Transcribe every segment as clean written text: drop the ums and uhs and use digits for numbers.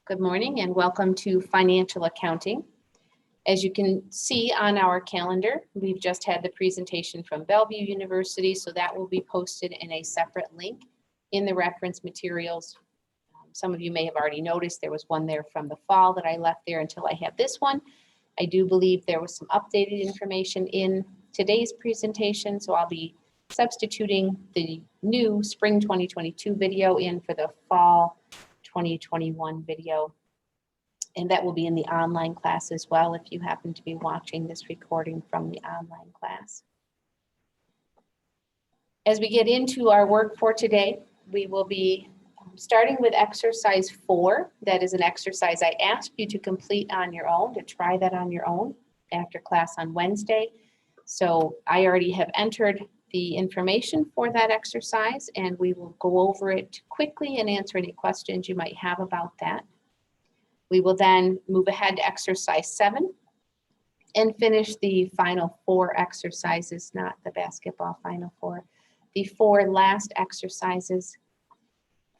Good morning and welcome to Financial Accounting. As you can see on our calendar, we've just had the presentation from Bellevue University, so that will be posted in a separate link in the reference materials. Some of you may have already noticed there was one there from the fall that I left there until I have this one. I do believe there was some updated information in today's presentation, so I'll be substituting the new spring 2022 video in for the fall 2021 video. And that will be in the online class as well if you happen to be watching this recording from the online class. As we get into our work for today, we will be starting with exercise 4. That is an exercise I asked you to complete on your own, to try that on your own after class on Wednesday. So I already have entered the information for that exercise, and we will go over it quickly and answer any questions you might have about that. We will then move ahead to exercise 7 and finish the final 4 exercises, not the basketball final 4, the 4 last exercises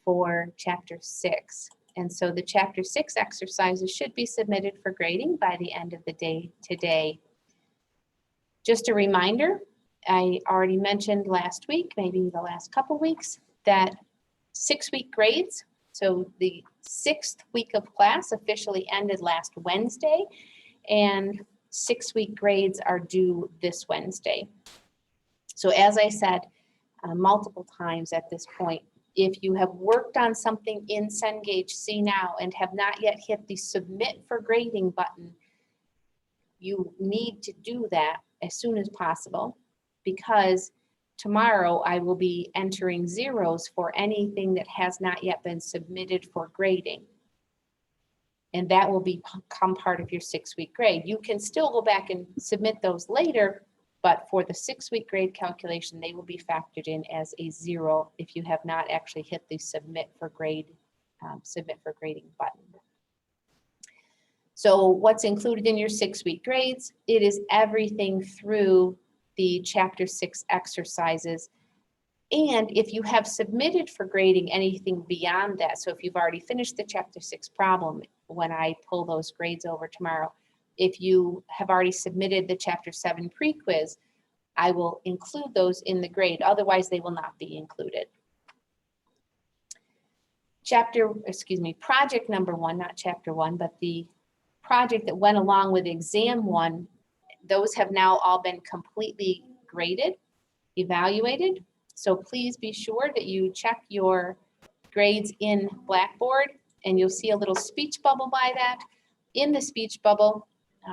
for chapter 6. And so the chapter 6 exercises should be submitted for grading by the end of the day today. Just a reminder, I already mentioned last week, maybe the last couple weeks, that 6-week grades, so the 6th week of class officially ended last Wednesday, and 6-week grades are due this Wednesday. So as I said multiple times at this point, if you have worked on something in Cengage C now and have not yet hit the submit for grading button, you need to do that as soon as possible, because tomorrow I will be entering zeros for anything that has not yet been submitted for grading. And that will become part of your 6-week grade. You can still go back and submit those later, but for the 6-week grade calculation, they will be factored in as a 0 if you have not actually hit the submit for grading button. So what's included in your 6-week grades? It is everything through the chapter 6 exercises. And if you have submitted for grading anything beyond that, so if you've already finished the chapter 6 problem, when I pull those grades over tomorrow, if you have already submitted the chapter 7 pre-quiz, I will include those in the grade. Otherwise, they will not be included. Project number 1, not chapter 1, but the project that went along with exam 1, those have now all been completely graded, evaluated. So please be sure that you check your grades in Blackboard, and you'll see a little speech bubble by that. In the speech bubble,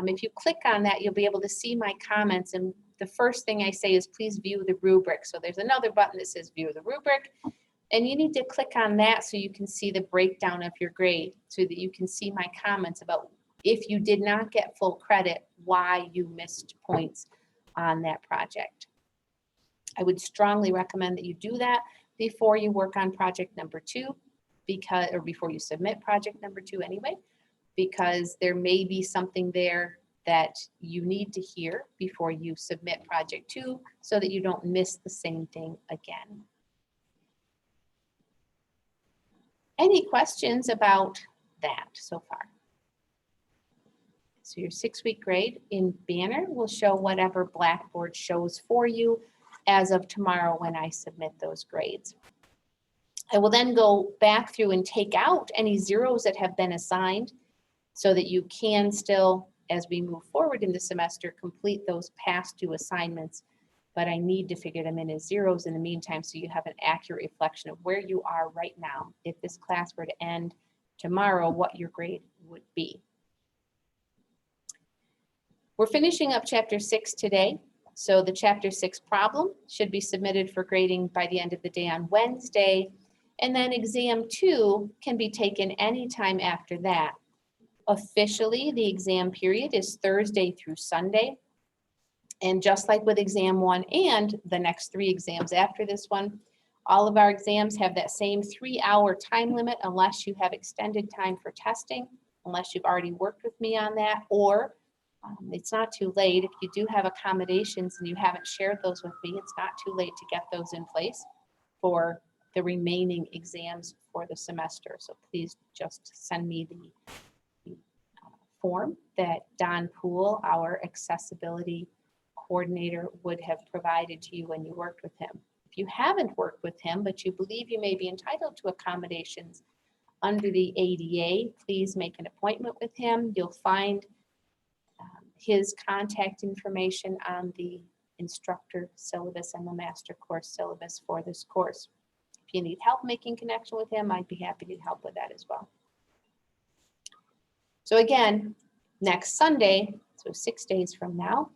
if you click on that, you'll be able to see my comments. And the first thing I say is please view the rubric. So there's another button that says view the rubric. And you need to click on that so you can see the breakdown of your grade, so that you can see my comments about if you did not get full credit, why you missed points on that project. I would strongly recommend that you do that before you work on project number 2, or before you submit project number 2 anyway, because there may be something there that you need to hear before you submit project 2 so that you don't miss the same thing again. Any questions about that so far? So your 6-week grade in Banner will show whatever Blackboard shows for you as of tomorrow when I submit those grades. I will then go back through and take out any zeros that have been assigned so that you can still, as we move forward in the semester, complete those past due assignments. But I need to figure them in as zeros in the meantime so you have an accurate reflection of where you are right now. If this class were to end tomorrow, what your grade would be. We're finishing up chapter 6 today. So the chapter 6 problem should be submitted for grading by the end of the day on Wednesday. And then exam 2 can be taken anytime after that. Officially, the exam period is Thursday through Sunday. And just like with exam 1 and the next 3 exams after this one, all of our exams have that same 3-hour time limit unless you have extended time for testing, unless you've already worked with me on that, or it's not too late. If you do have accommodations and you haven't shared those with me, it's not too late to get those in place for the remaining exams for the semester. So please just send me the form that Don Poole, our accessibility coordinator, would have provided to you when you worked with him. If you haven't worked with him, but you believe you may be entitled to accommodations under the ADA, please make an appointment with him. You'll find his contact information on the instructor syllabus and the master course syllabus for this course. If you need help making connection with him, I'd be happy to help with that as well. So again, next Sunday, so 6 days from now,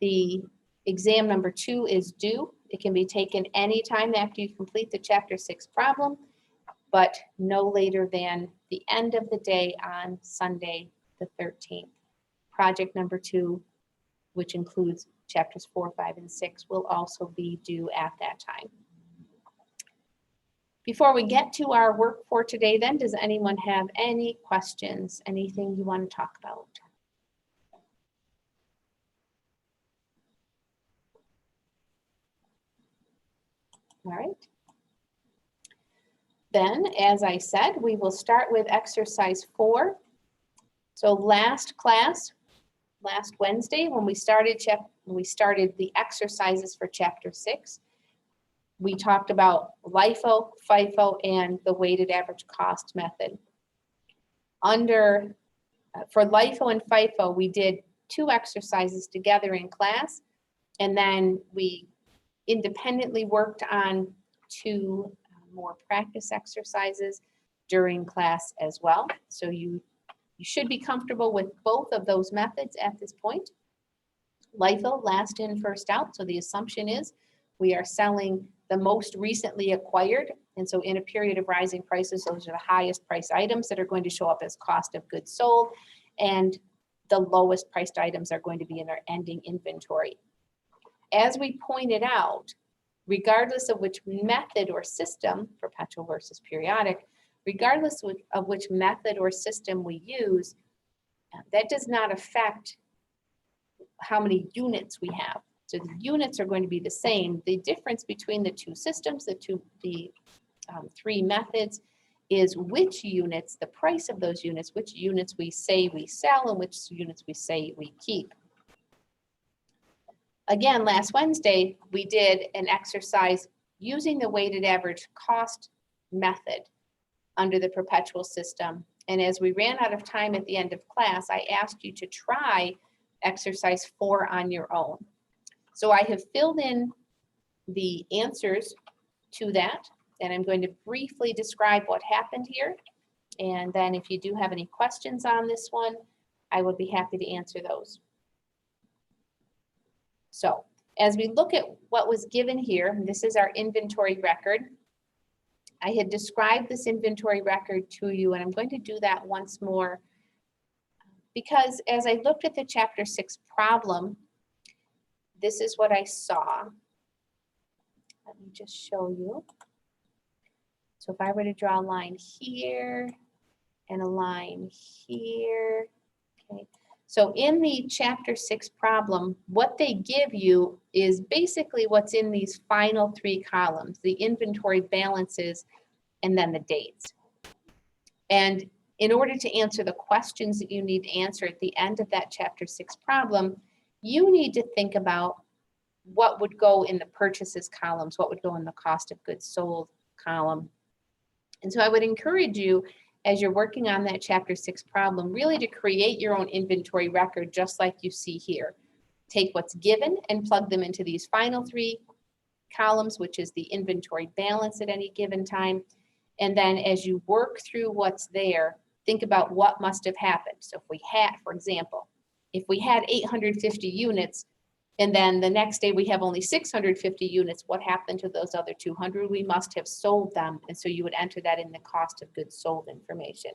the exam number 2 is due. It can be taken anytime after you complete the Chapter 6 problem, but no later than the end of the day on Sunday, the 13th. Project number 2, which includes chapters 4, 5, and 6, will also be due at that time. Before we get to our work for today, then, does anyone have any questions? Anything you want to talk about? All right. Then, as I said, we will start with exercise 4. So last class, last Wednesday, when we started the exercises for chapter 6, we talked about LIFO, FIFO, and the weighted average cost method. For LIFO and FIFO, we did 2 exercises together in class, and then we independently worked on 2 more practice exercises during class as well. So you should be comfortable with both of those methods at this point. LIFO, last in, first out. So the assumption is we are selling the most recently acquired. And so in a period of rising prices, those are the highest price items that are going to show up as cost of goods sold. And the lowest priced items are going to be in our ending inventory. As we pointed out, regardless of which method or system, perpetual versus periodic, regardless of which method or system we use, that does not affect how many units we have. So the units are going to be the same. The difference between the 2 systems, the 3 methods, is which units, the price of those units, which units we say we sell and which units we say we keep. Again, last Wednesday, we did an exercise using the weighted average cost method under the perpetual system. And as we ran out of time at the end of class, I asked you to try exercise 4 on your own. So I have filled in the answers to that, and I'm going to briefly describe what happened here. And then if you do have any questions on this one, I would be happy to answer those. So as we look at what was given here, this is our inventory record. I had described this inventory record to you, and I'm going to do that once more because as I looked at the Chapter 6 problem, this is what I saw. Let me just show you. So if I were to draw a line here and a line here, okay. So in the Chapter 6 problem, what they give you is basically what's in these final 3 columns, the inventory balances and then the dates. And in order to answer the questions that you need to answer at the end of that Chapter 6 problem, you need to think about what would go in the purchases columns, what would go in the cost of goods sold column. And so I would encourage you, as you're working on that Chapter 6 problem, really to create your own inventory record just like you see here. Take what's given and plug them into these final 3 columns, which is the inventory balance at any given time. And then as you work through what's there, think about what must have happened. So if we had, for example, if we had 850 units, and then the next day we have only 650 units, what happened to those other 200? We must have sold them. And so you would enter that in the cost of goods sold information.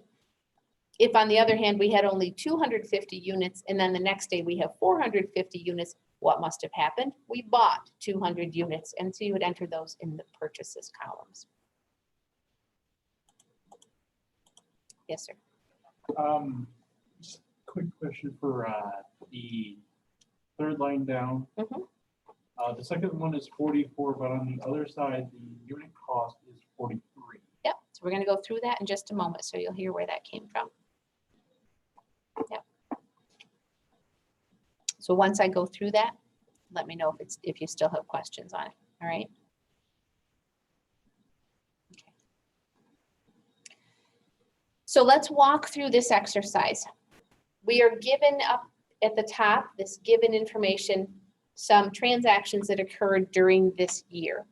If on the other hand, we had only 250 units, and then the next day we have 450 units, what must have happened? We bought 200 units. And so you would enter those in the purchases columns. Yes, sir. Just a quick question for the 3rd line down. The second one is 44, but on the other side, the unit cost is 43. Yep, so we're gonna go through that in just a moment, so you'll hear where that came from. Yep. So once I go through that, let me know if you still have questions on it, all right? Okay. So let's walk through this exercise. We are given up at the top, this given information, some transactions that occurred during this year.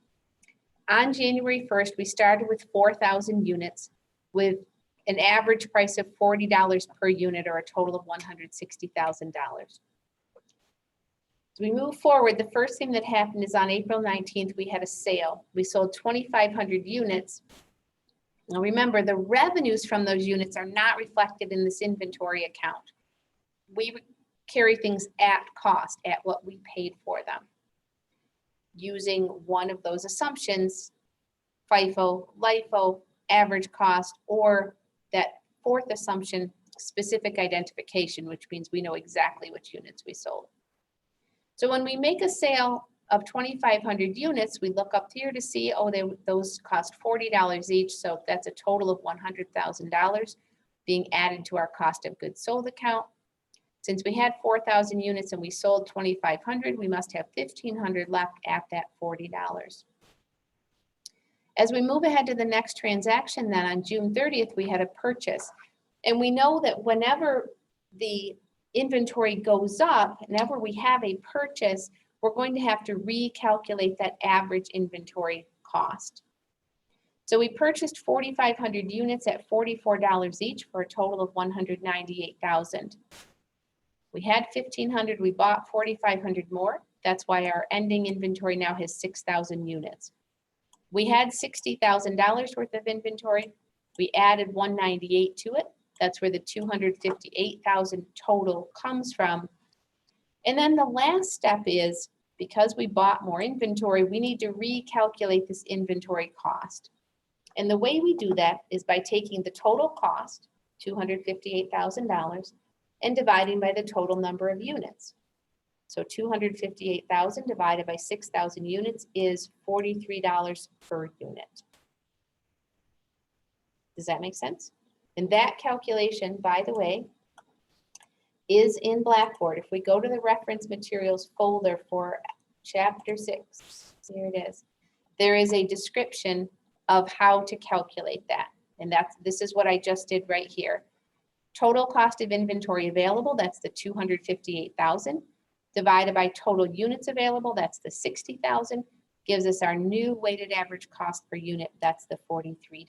On January 1st, we started with 4,000 units with an average price of $40 per unit, or a total of $160,000. As we move forward, the first thing that happened is on April 19th, we had a sale. We sold 2,500 units. Now remember, the revenues from those units are not reflected in this inventory account. We carry things at cost, at what we paid for them, using one of those assumptions, FIFO, LIFO, average cost, or that fourth assumption, specific identification, which means we know exactly which units we sold. So when we make a sale of 2,500 units, we look up here to see, oh, those cost $40 each, so that's a total of $100,000 being added to our cost of goods sold account. Since we had 4,000 units and we sold 2,500, we must have 1,500 left at that $40. As we move ahead to the next transaction, then on June 30th, we had a purchase. And we know that whenever the inventory goes up, whenever we have a purchase, we're going to have to recalculate that average inventory cost. So we purchased 4,500 units at $44 each for a total of $198,000. We had 1,500, we bought 4,500 more. That's why our ending inventory now has 6,000 units. We had $60,000 worth of inventory. We added 198 to it. That's where the 258,000 total comes from. And then the last step is, because we bought more inventory, we need to recalculate this inventory cost. And the way we do that is by taking the total cost, $258,000, and dividing by the total number of units. So 258,000 divided by 6,000 units is $43 per unit. Does that make sense? And that calculation, by the way, is in Blackboard. If we go to the reference materials folder for chapter 6, here it is. There is a description of how to calculate that. And this is what I just did right here. Total cost of inventory available, that's the 258,000, divided by total units available, that's the 60,000, gives us our new weighted average cost per unit, that's the $43.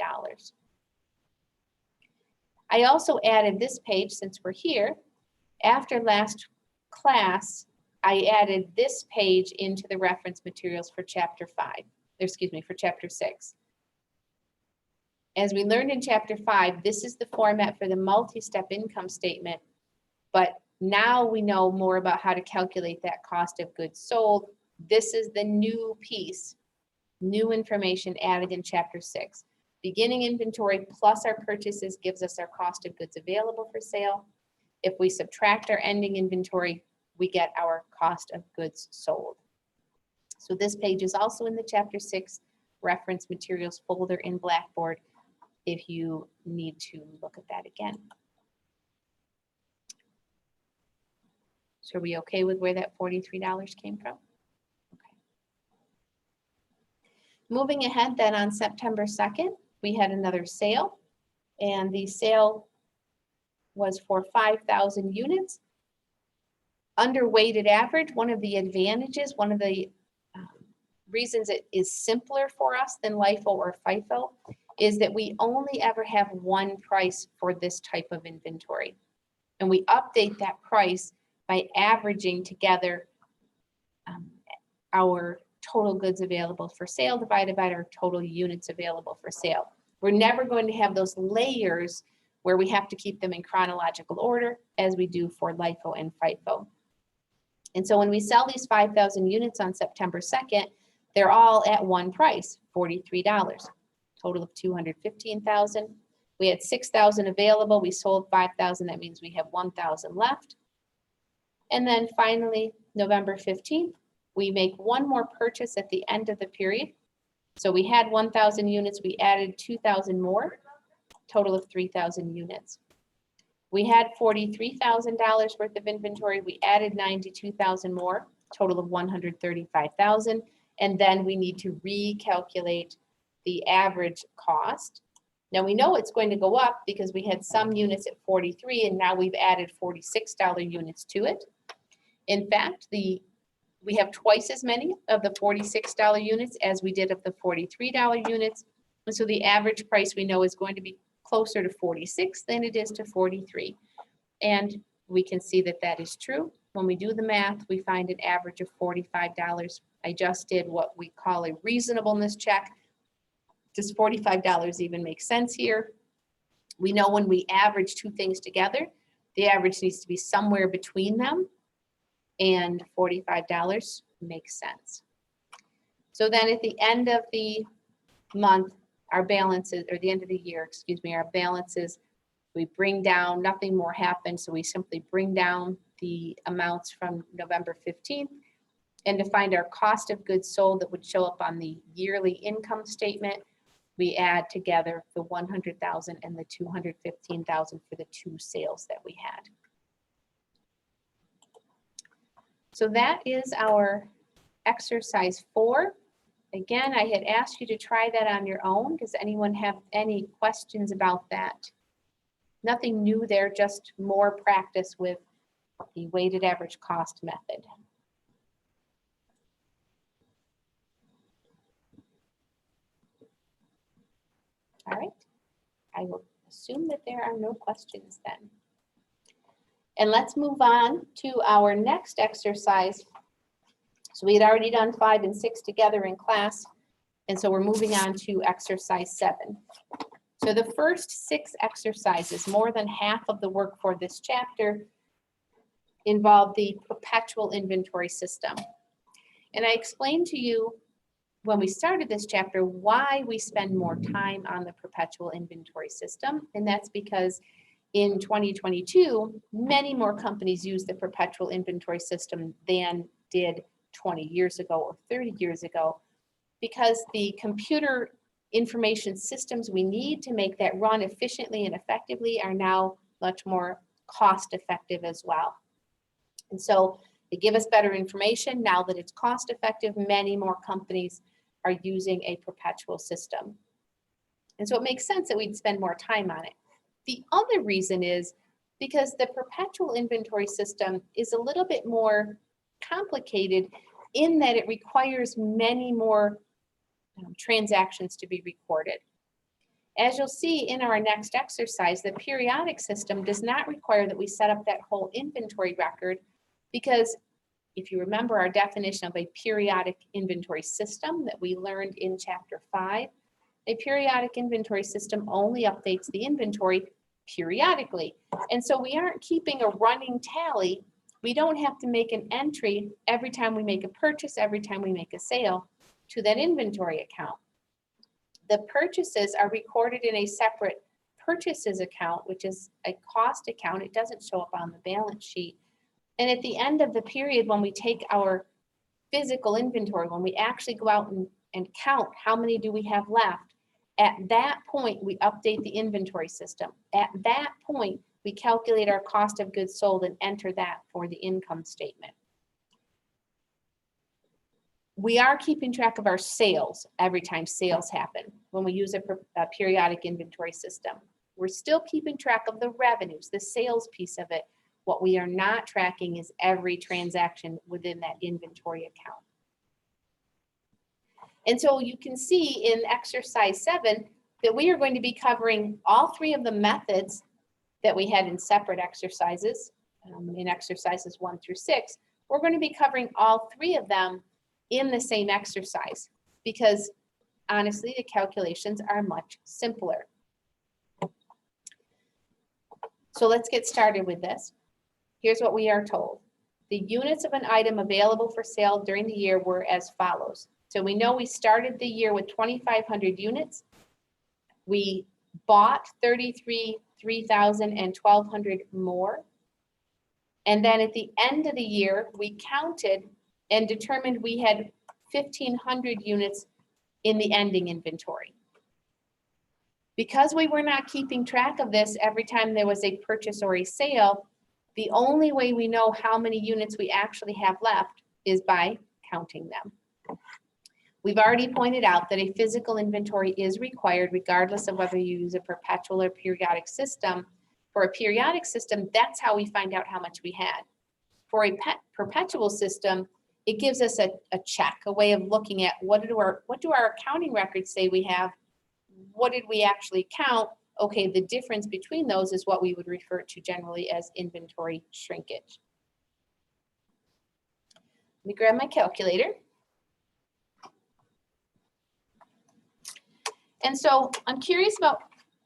I also added this page since we're here. After last class, I added this page into the reference materials for chapter 6. As we learned in chapter 5, this is the format for the multi-step income statement, but now we know more about how to calculate that cost of goods sold. This is the new piece, new information added in chapter 6. Beginning inventory plus our purchases gives us our cost of goods available for sale. If we subtract our ending inventory, we get our cost of goods sold. So this page is also in the chapter 6 reference materials folder in Blackboard if you need to look at that again. So are we okay with where that $43 came from? Okay. Moving ahead then, on September 2nd, we had another sale, and the sale was for 5,000 units. Under weighted average, one of the advantages, one of the reasons it is simpler for us than LIFO or FIFO is that we only ever have one price for this type of inventory. And we update that price by averaging together our total goods available for sale divided by our total units available for sale. We're never going to have those layers where we have to keep them in chronological order as we do for LIFO and FIFO. And so when we sell these 5,000 units on September 2nd, they're all at one price, $43, total of 215,000. We had 6,000 available. We sold 5,000. That means we have 1,000 left. And then finally, November 15th, we make one more purchase at the end of the period. So we had 1,000 units, we added 2,000 more, total of 3,000 units. We had $43,000 worth of inventory, we added 92,000 more, total of 135,000. And then we need to recalculate the average cost. Now we know it's going to go up because we had some units at 43 and now we've added $46 units to it. In fact, we have twice as many of the $46 units as we did of the $43 units. And so the average price we know is going to be closer to 46 than it is to 43. And we can see that that is true. When we do the math, we find an average of $45. I just did what we call a reasonableness check. Does $45 even make sense here? We know when we average two things together, the average needs to be somewhere between them, and $45 makes sense. So then at the end of the month, our balances, or the end of the year, excuse me, our balances, we bring down, nothing more happens, so we simply bring down the amounts from November 15th. And to find our cost of goods sold that would show up on the yearly income statement, we add together the 100,000 and the 215,000 for the two sales that we had. So that is our exercise 4. Again, I had asked you to try that on your own. Does anyone have any questions about that? Nothing new there, just more practice with the weighted average cost method. All right, I will assume that there are no questions then. And let's move on to our next exercise. So we had already done 5 and 6 together in class. And so we're moving on to exercise 7. So the first 6 exercises, more than half of the work for this chapter, involve the perpetual inventory system. And I explained to you when we started this chapter why we spend more time on the perpetual inventory system. And that's because in 2022, many more companies use the perpetual inventory system than did 20 years ago or 30 years ago, because the computer information systems we need to make that run efficiently and effectively are now much more cost effective as well. And so they give us better information. Now that it's cost effective, many more companies are using a perpetual system. And so it makes sense that we'd spend more time on it. The other reason is because the perpetual inventory system is a little bit more complicated in that it requires many more transactions to be recorded. As you'll see in our next exercise, the periodic system does not require that we set up that whole inventory record, because if you remember our definition of a periodic inventory system that we learned in chapter 5, a periodic inventory system only updates the inventory periodically. And so we aren't keeping a running tally. We don't have to make an entry every time we make a purchase, every time we make a sale to that inventory account. The purchases are recorded in a separate purchases account, which is a cost account. It doesn't show up on the balance sheet. And at the end of the period, when we take our physical inventory, when we actually go out and count how many do we have left, at that point, we update the inventory system. At that point, we calculate our cost of goods sold and enter that for the income statement. We are keeping track of our sales every time sales happen when we use a periodic inventory system. We're still keeping track of the revenues, the sales piece of it. What we are not tracking is every transaction within that inventory account. And so you can see in exercise 7 that we are going to be covering all 3 of the methods that we had in separate exercises, in exercises 1 through 6. We're going to be covering all 3 of them in the same exercise, because honestly, the calculations are much simpler. So let's get started with this. Here's what we are told. The units of an item available for sale during the year were as follows. So we know we started the year with 2,500 units. We bought 3,000 and 1,200 more. And then at the end of the year, we counted and determined we had 1,500 units in the ending inventory. Because we were not keeping track of this every time there was a purchase or a sale, the only way we know how many units we actually have left is by counting them. We've already pointed out that a physical inventory is required regardless of whether you use a perpetual or periodic system. For a periodic system, that's how we find out how much we had. For a perpetual system, it gives us a check, a way of looking at what do our accounting records say we have, what did we actually count? Okay, the difference between those is what we would refer to generally as inventory shrinkage. Let me grab my calculator. And so I'm curious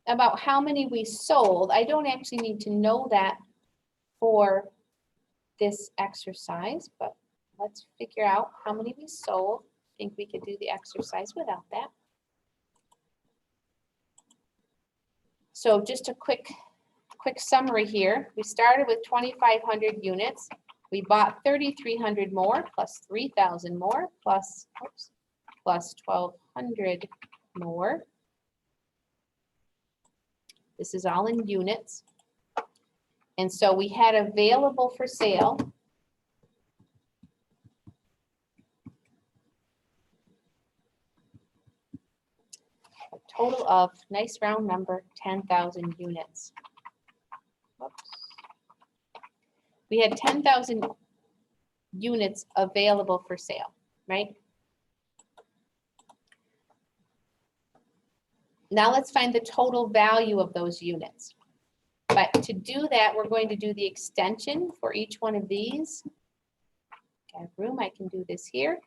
about how many we sold. I don't actually need to know that for this exercise, but let's figure out how many we sold. I think we could do the exercise without that. So just a quick summary here. We started with 2,500 units. We bought 3,300 more, plus 3,000 more, plus 1,200 more. This is all in units. And so we had available for sale a total of, nice round number, 10,000 units. Whoops. We had 10,000 units available for sale, right? Now let's find the total value of those units. But to do that, we're going to do the extension for each one of these. I have room, I can do this here.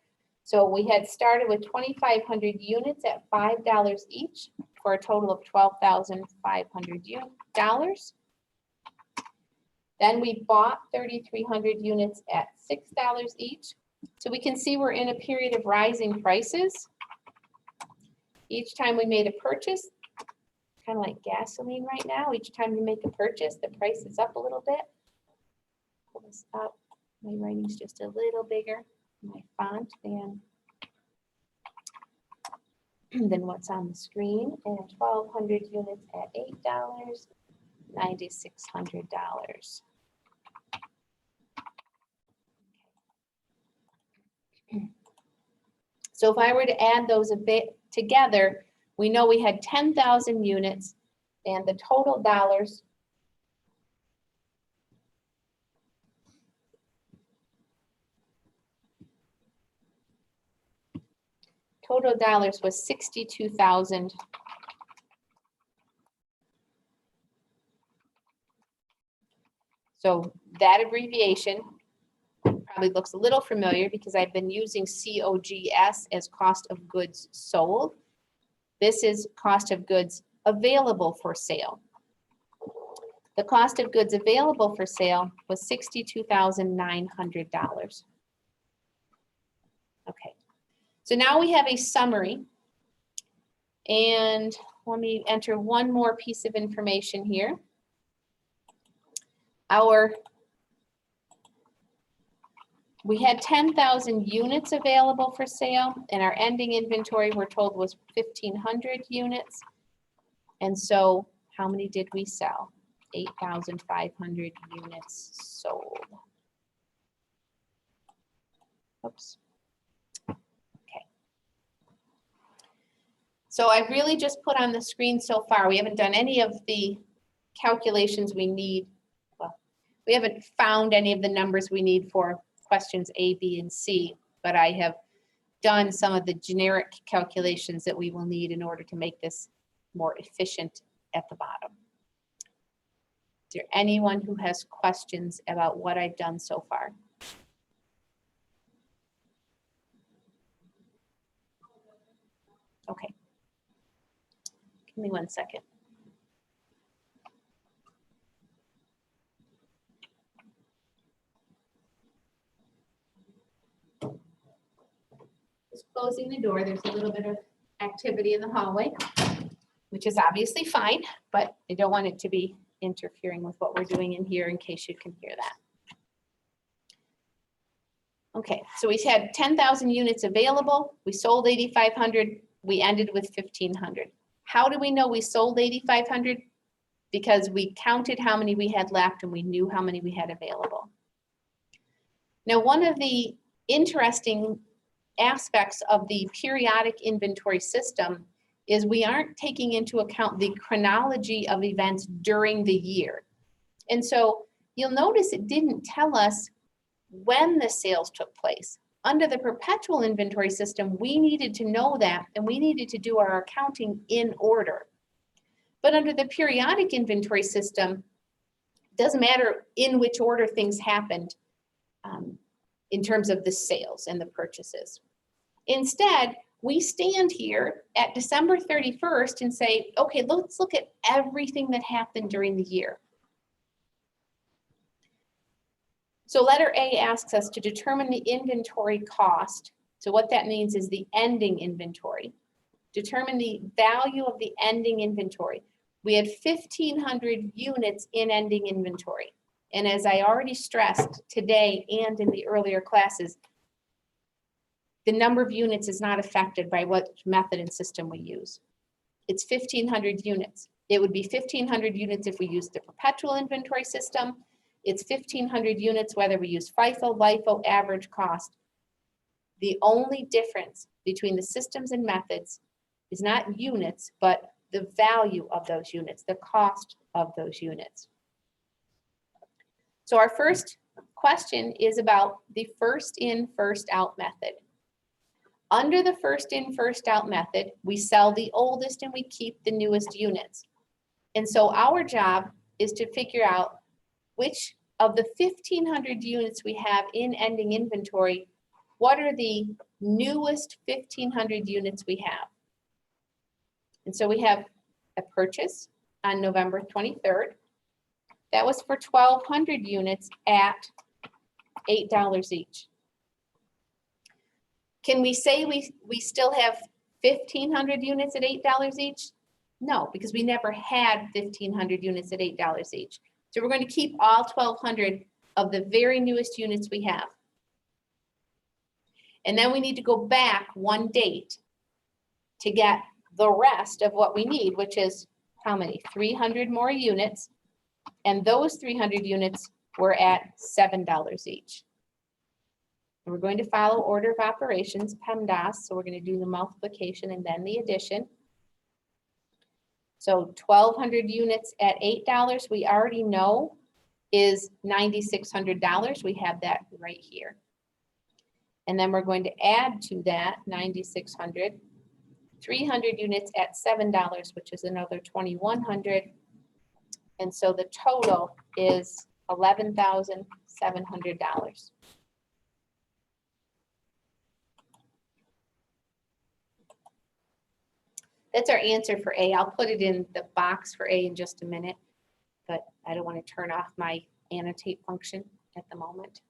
So we had started with 2,500 units at $5 each for a total of $12,500. Then we bought 3,300 units at $6 each. So we can see we're in a period of rising prices. Each time we made a purchase, kind of like gasoline right now, each time you make a purchase, the price is up a little bit. Pull this up. My writing's just a little bigger, my font than what's on the screen. And 1,200 units at $8, $9,600. So if I were to add those a bit together, we know we had 10,000 units and the total dollars was 62,000. So that abbreviation probably looks a little familiar because I've been using COGS as cost of goods sold. This is cost of goods available for sale. The cost of goods available for sale was $62,900. Okay, so now we have a summary. And let me enter one more piece of information here. We had 10,000 units available for sale, and our ending inventory, we're told, was 1,500 units. And so how many did we sell? 8,500 units sold. Oops. Okay. So I really just put on the screen so far. We haven't done any of the calculations we need. Well, we haven't found any of the numbers we need for questions A, B, and C, but I have done some of the generic calculations that we will need in order to make this more efficient at the bottom. Is there anyone who has questions about what I've done so far? Okay. Give me 1 second. Just closing the door. There's a little bit of activity in the hallway, which is obviously fine, but I don't want it to be interfering with what we're doing in here in case you can hear that. Okay, so we had 10,000 units available. We sold 8,500 we ended with 1,500. How do we know we sold 8,500? Because we counted how many we had left and we knew how many we had available. Now, one of the interesting aspects of the periodic inventory system is we aren't taking into account the chronology of events during the year. And so you'll notice it didn't tell us when the sales took place. Under the perpetual inventory system, we needed to know that, and we needed to do our accounting in order. But under the periodic inventory system, it doesn't matter in which order things happened in terms of the sales and the purchases. Instead, we stand here at December 31st and say, okay, let's look at everything that happened during the year. So letter A asks us to determine the inventory cost. So what that means is the ending inventory. Determine the value of the ending inventory. We had 1,500 units in ending inventory. And as I already stressed today and in the earlier classes, the number of units is not affected by what method and system we use. It's 1,500 units. It would be 1,500 units if we use the perpetual inventory system. It's 1,500 units whether we use FIFO, LIFO, average cost. The only difference between the systems and methods is not units, but the value of those units, the cost of those units. So our first question is about the first in, first out method. Under the first in, first out method, we sell the oldest and we keep the newest units. And so our job is to figure out which of the 1,500 units we have in ending inventory, what are the newest 1,500 units we have? And so we have a purchase on November 23rd. That was for 1,200 units at $8 each. Can we say we still have 1,500 units at $8 each? No, because we never had 1,500 units at $8 each. So we're going to keep all 1,200 of the very newest units we have. And then we need to go back one date to get the rest of what we need, which is how many? 300 more units. And those 300 units were at $7 each. And we're going to follow order of operations, PEMDAS. So we're going to do the multiplication and then the addition. So 1,200 units at $8, we already know is $9,600. We have that right here. And then we're going to add to that 9,600, 300 units at $7, which is another 2,100. And so the total is $11,700. That's our answer for A. I'll put it in the box for A in just a minute, but I don't want to turn off my annotate function at the moment.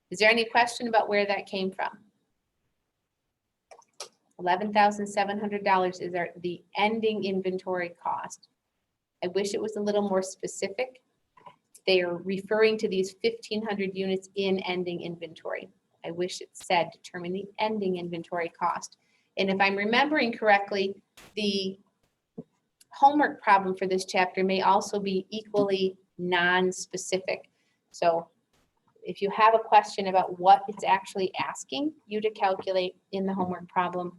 Is there any question about where that came from? $11,700 is the ending inventory cost. I wish it was a little more specific. They are referring to these 1,500 units in ending inventory. I wish it said determine the ending inventory cost. And if I'm remembering correctly, the homework problem for this chapter may also be equally non-specific. So if you have a question about what it's actually asking you to calculate in the homework problem,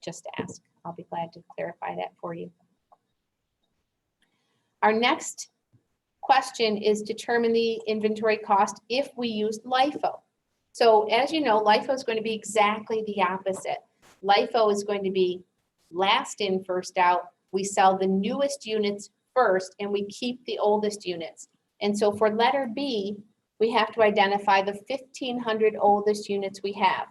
just ask. I'll be glad to clarify that for you. Our next question is determine the inventory cost if we used LIFO. So as you know, LIFO is going to be exactly the opposite. LIFO is going to be last in, first out. We sell the newest units first and we keep the oldest units. And so for letter B, we have to identify the 1,500 oldest units we have.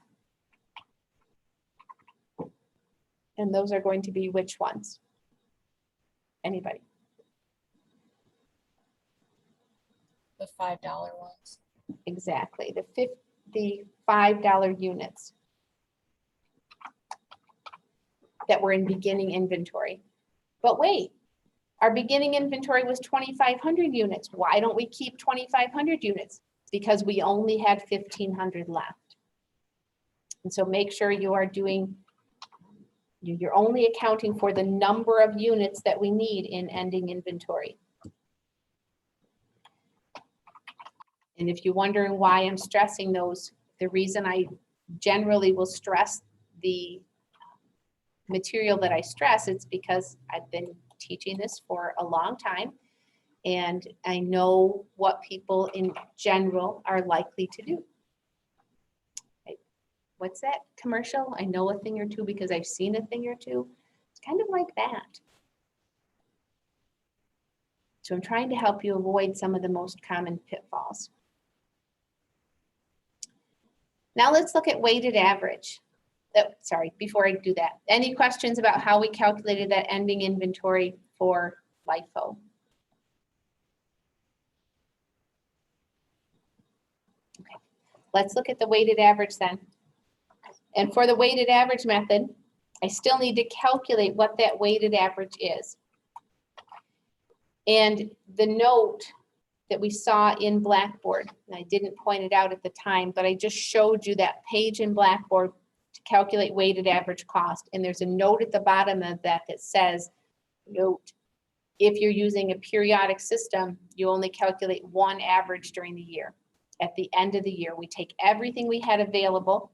And those are going to be which ones? Anybody? The $5 ones. Exactly, the $5 units that were in beginning inventory. But wait, our beginning inventory was 2,500 units. Why don't we keep 2,500 units? Because we only had 1,500 left. And so make sure you are doing, you're only accounting for the number of units that we need in ending inventory. And if you're wondering why I'm stressing those, the reason I generally will stress the material that I stress, it's because I've been teaching this for a long time. And I know what people in general are likely to do. What's that commercial? I know a thing or two because I've seen a thing or two. It's kind of like that. So I'm trying to help you avoid some of the most common pitfalls. Now let's look at weighted average. Sorry, before I do that, any questions about how we calculated that ending inventory for LIFO? Okay, let's look at the weighted average then. And for the weighted average method, I still need to calculate what that weighted average is. And the note that we saw in Blackboard, and I didn't point it out at the time, but I just showed you that page in Blackboard to calculate weighted average cost. And there's a note at the bottom of that that says, note, if you're using a periodic system, you only calculate one average during the year. At the end of the year, we take everything we had available.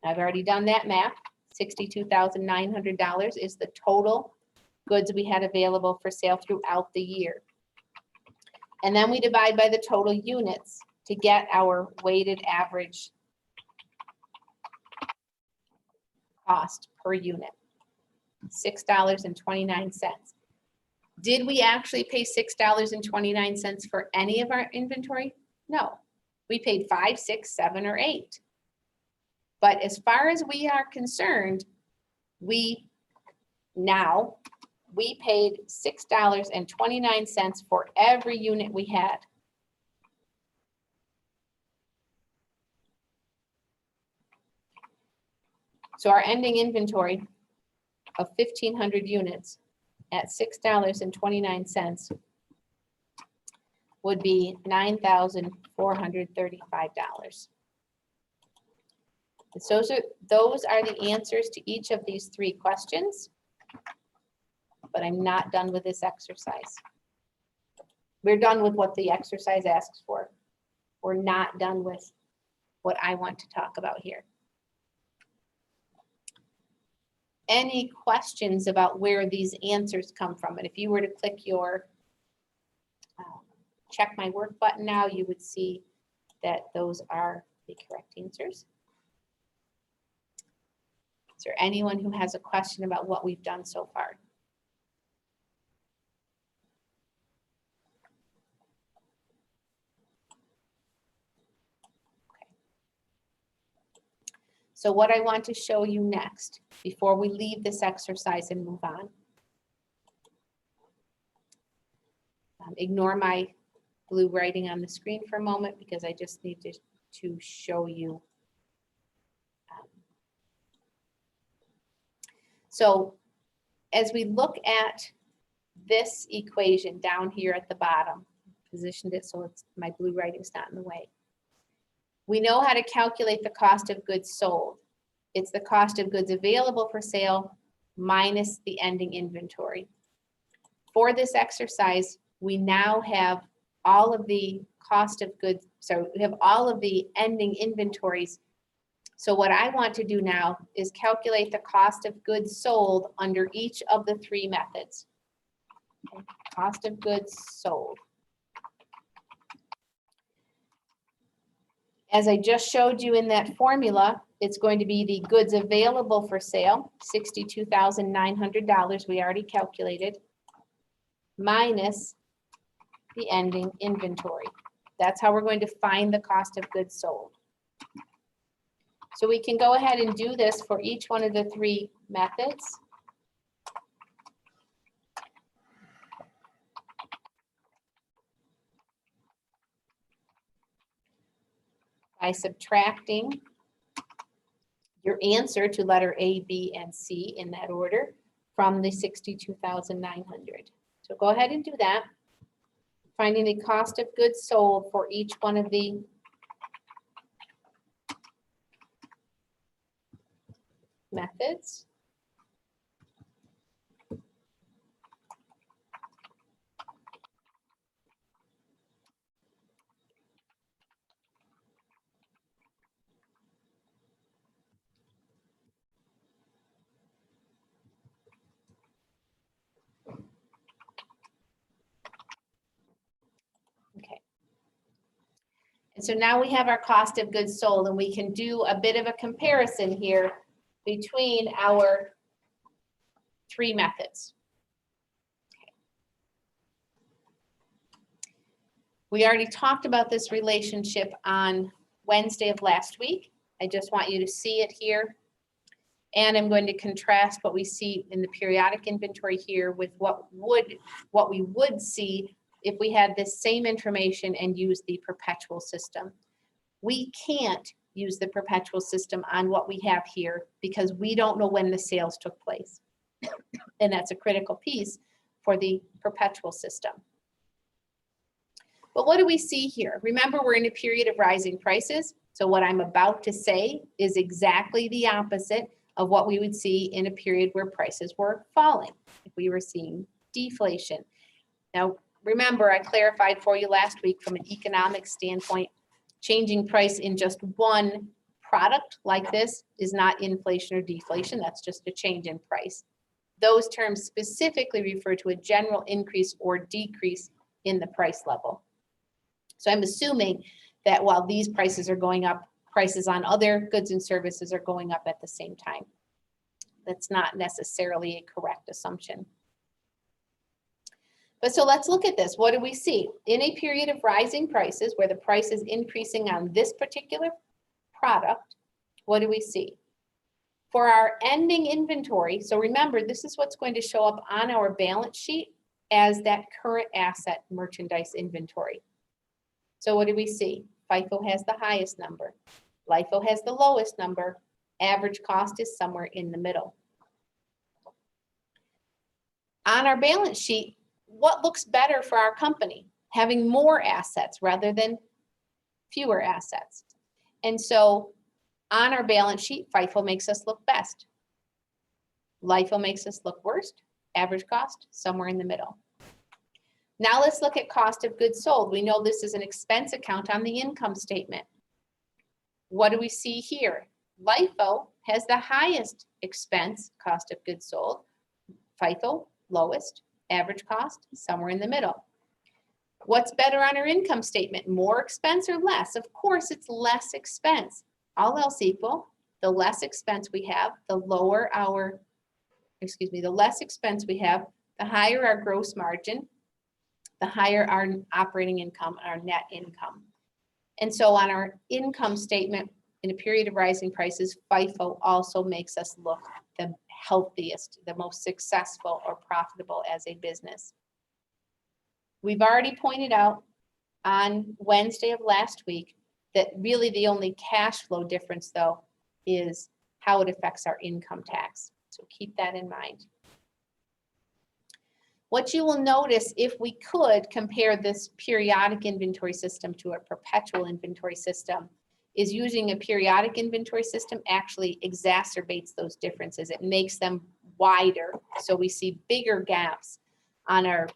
I've already done that math. $62,900 is the total goods we had available for sale throughout the year. And then we divide by the total units to get our weighted average cost per unit, $6.29. Did we actually pay $6.29 for any of our inventory? No, we paid 5, 6, 7, or 8. But as far as we are concerned, we paid $6.29 for every unit we had. So our ending inventory of 1,500 units at $6.29 would be $9,435. So those are the answers to each of these 3 questions. But I'm not done with this exercise. We're done with what the exercise asks for. We're not done with what I want to talk about here. Any questions about where these answers come from? And if you were to click your check my work button now, you would see that those are the correct answers. Is there anyone who has a question about what we've done so far? So what I want to show you next, before we leave this exercise and move on, ignore my blue writing on the screen for a moment because I just need to show you. So as we look at this equation down here at the bottom, positioned it so it's my blue writing's not in the way. We know how to calculate the cost of goods sold. It's the cost of goods available for sale minus the ending inventory. For this exercise, we now have all of the cost of goods, so we have all of the ending inventories. So what I want to do now is calculate the cost of goods sold under each of the 3 methods. Okay. Cost of goods sold. As I just showed you in that formula, it's going to be the goods available for sale, $62,900 we already calculated, minus the ending inventory. That's how we're going to find the cost of goods sold. So we can go ahead and do this for each one of the 3 methods. By subtracting your answer to letter A, B, and C in that order from the 62,900. So go ahead and do that. Finding the cost of goods sold for each one of the methods. Okay. And so now we have our cost of goods sold, and we can do a bit of a comparison here between our three methods. Okay. We already talked about this relationship on Wednesday of last week. I just want you to see it here. And I'm going to contrast what we see in the periodic inventory here with what we would see if we had this same information and use the perpetual system. We can't use the perpetual system on what we have here because we don't know when the sales took place. And that's a critical piece for the perpetual system. But what do we see here? Remember, we're in a period of rising prices. So what I'm about to say is exactly the opposite of what we would see in a period where prices were falling, if we were seeing deflation. Now, remember, I clarified for you last week from an economic standpoint, changing price in just one product like this is not inflation or deflation. That's just a change in price. Those terms specifically refer to a general increase or decrease in the price level. So I'm assuming that while these prices are going up, prices on other goods and services are going up at the same time. That's not necessarily a correct assumption. But so let's look at this. What do we see? In a period of rising prices where the price is increasing on this particular product, what do we see? For our ending inventory, so remember, this is what's going to show up on our balance sheet as that current asset merchandise inventory. So what do we see? FIFO has the highest number. LIFO has the lowest number. Average cost is somewhere in the middle. On our balance sheet, what looks better for our company? Having more assets rather than fewer assets. And so on our balance sheet, FIFO makes us look best. LIFO makes us look worst. Average cost, somewhere in the middle. Now let's look at cost of goods sold. We know this is an expense account on the income statement. What do we see here? LIFO has the highest expense, cost of goods sold. FIFO, lowest. Average cost, somewhere in the middle. What's better on our income statement? More expense or less? Of course, it's less expense. All else equal, the less expense we have, the less expense we have, the higher our gross margin, the higher our operating income, our net income. And so on our income statement, in a period of rising prices, FIFO also makes us look the healthiest, the most successful or profitable as a business. We've already pointed out on Wednesday of last week that really the only cash flow difference, though, is how it affects our income tax. So keep that in mind. What you will notice, if we could compare this periodic inventory system to a perpetual inventory system, is using a periodic inventory system actually exacerbates those differences. It makes them wider. So we see bigger gaps on a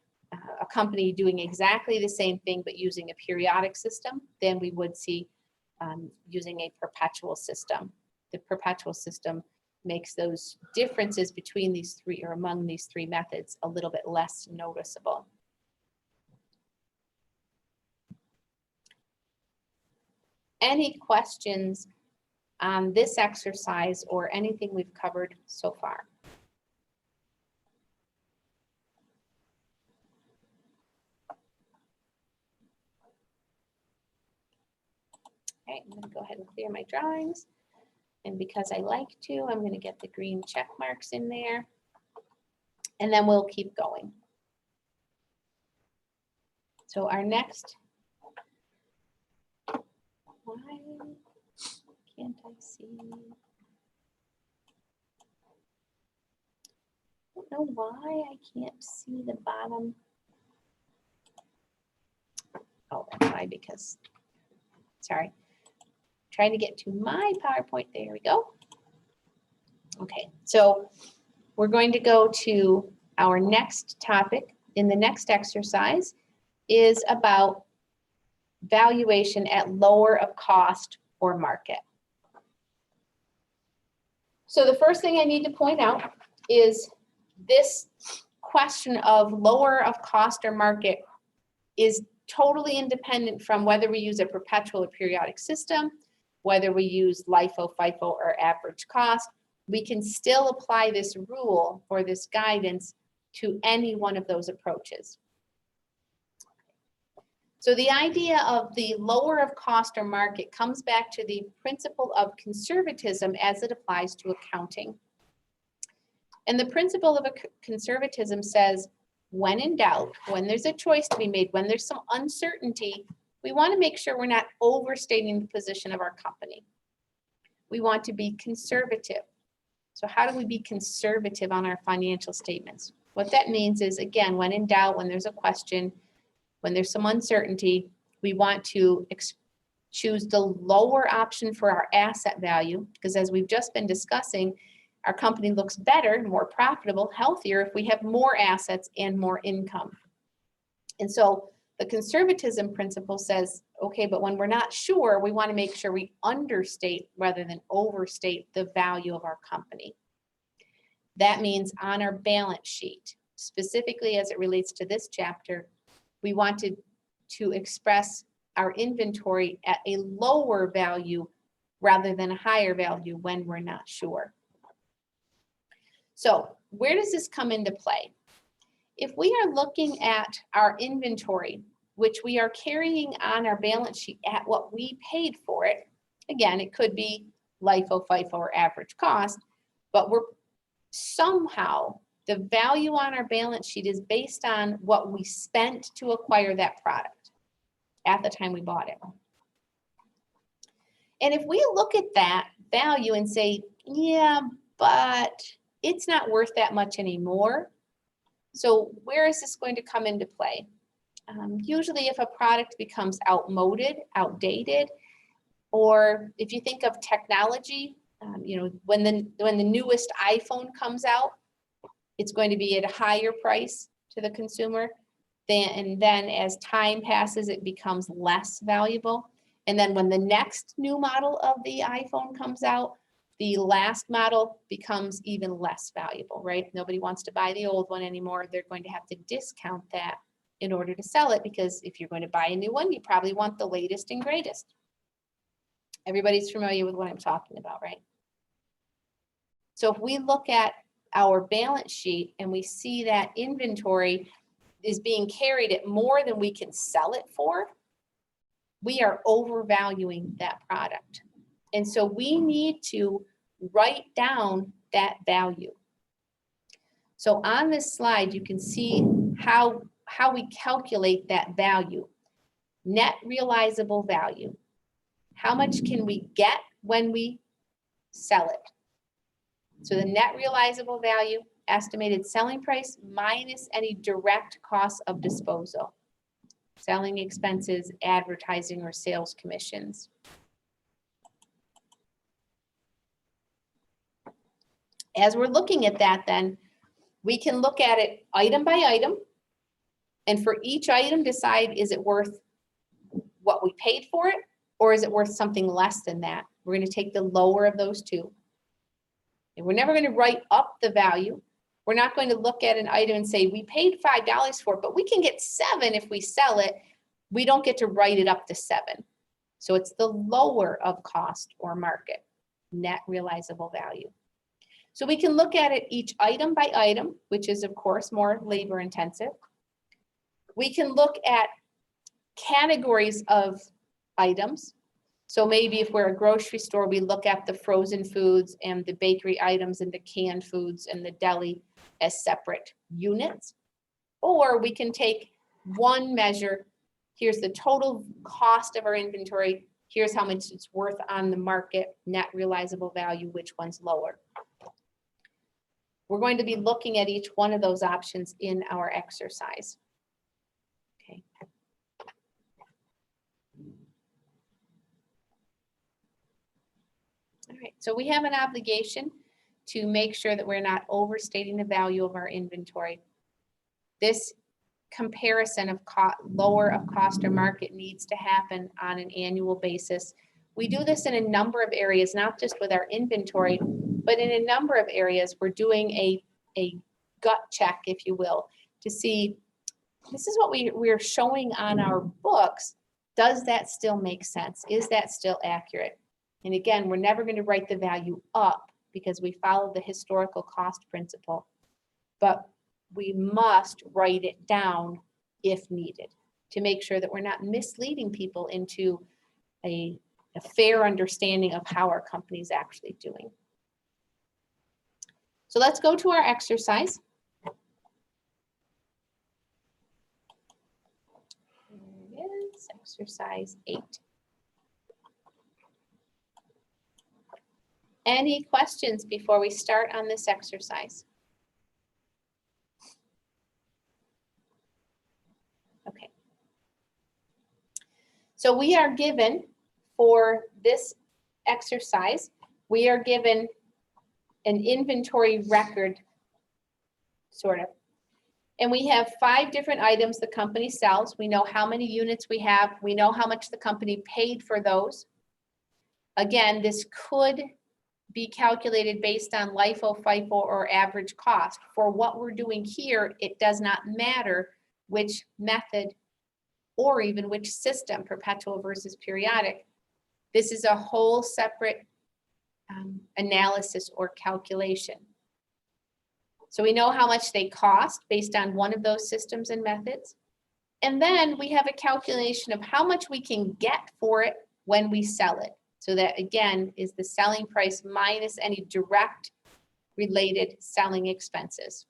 company doing exactly the same thing but using a periodic system than we would see using a perpetual system. The perpetual system makes those differences between these three or among these three methods a little bit less noticeable. Any questions on this exercise or anything we've covered so far? Okay, I'm going to go ahead and clear my drawings. And because I like to, I'm going to get the green check marks in there. And then we'll keep going. So our next, why can't I see? I don't know why I can't see the bottom. Oh, that's why, because, sorry. Trying to get to my PowerPoint. There we go. Okay, so we're going to go to our next topic in the next exercise is about valuation at lower of cost or market. So the first thing I need to point out is this question of lower of cost or market is totally independent from whether we use a perpetual or periodic system, whether we use LIFO, FIFO, or average cost. We can still apply this rule or this guidance to any one of those approaches. So the idea of the lower of cost or market comes back to the principle of conservatism as it applies to accounting. And the principle of conservatism says, when in doubt, when there's a choice to be made, when there's some uncertainty, we want to make sure we're not overstating the position of our company. We want to be conservative. So how do we be conservative on our financial statements? What that means is, again, when in doubt, when there's a question, when there's some uncertainty, we want to choose the lower option for our asset value, because as we've just been discussing, our company looks better, more profitable, healthier if we have more assets and more income. And so the conservatism principle says, okay, but when we're not sure, we want to make sure we understate rather than overstate the value of our company. That means on our balance sheet, specifically as it relates to this chapter, we wanted to express our inventory at a lower value rather than a higher value when we're not sure. So where does this come into play? If we are looking at our inventory, which we are carrying on our balance sheet at what we paid for it, again, it could be LIFO, FIFO, or average cost, but we're somehow the value on our balance sheet is based on what we spent to acquire that product at the time we bought it. And if we look at that value and say, yeah, but it's not worth that much anymore. So where is this going to come into play? Usually if a product becomes outdated, or if you think of technology, when the newest iPhone comes out, it's going to be at a higher price to the consumer. And then as time passes, it becomes less valuable. And then when the next new model of the iPhone comes out, the last model becomes even less valuable, right? Nobody wants to buy the old one anymore. They're going to have to discount that in order to sell it, because if you're going to buy a new one, you probably want the latest and greatest. Everybody's familiar with what I'm talking about, right? So if we look at our balance sheet and we see that inventory is being carried at more than we can sell it for, we are overvaluing that product. And so we need to write down that value. So on this slide, you can see how we calculate that value. Net realizable value. How much can we get when we sell it? So the net realizable value, estimated selling price minus any direct costs of disposal. Selling expenses, advertising, or sales commissions. As we're looking at that, then we can look at it item by item, and for each item decide, is it worth what we paid for it, or is it worth something less than that? We're going to take the lower of those two. And we're never going to write up the value. We're not going to look at an item and say, we paid $5 for it, but we can get $7 if we sell it. We don't get to write it up to $7. So it's the lower of cost or market, net realizable value. So we can look at it each item by item, which is of course more labor intensive. We can look at categories of items. So maybe if we're a grocery store, we look at the frozen foods and the bakery items and the canned foods and the deli as separate units. Or we can take one measure. Here's the total cost of our inventory. Here's how much it's worth on the market, net realizable value, which one's lower. We're going to be looking at each one of those options in our exercise. Okay. All right, so we have an obligation to make sure that we're not overstating the value of our inventory. This comparison of lower of cost or market needs to happen on an annual basis. We do this in a number of areas, not just with our inventory, but in a number of areas. We're doing a gut check, if you will, to see, this is what we're showing on our books. Does that still make sense? Is that still accurate? And again, we're never going to write the value up because we follow the historical cost principle, but we must write it down if needed to make sure that we're not misleading people into a fair understanding of how our company is actually doing. So let's go to our exercise. There it is, exercise 8. Any questions before we start on this exercise? Okay. So we are given, for this exercise, we are given an inventory record, sort of. And we have 5 different items the company sells. We know how many units we have. We know how much the company paid for those. Again, this could be calculated based on LIFO, FIFO, or average cost. For what we're doing here, it does not matter which method or even which system, perpetual versus periodic. This is a whole separate analysis or calculation. So we know how much they cost based on one of those systems and methods. And then we have a calculation of how much we can get for it when we sell it. So that, again, is the selling price minus any direct related selling expenses.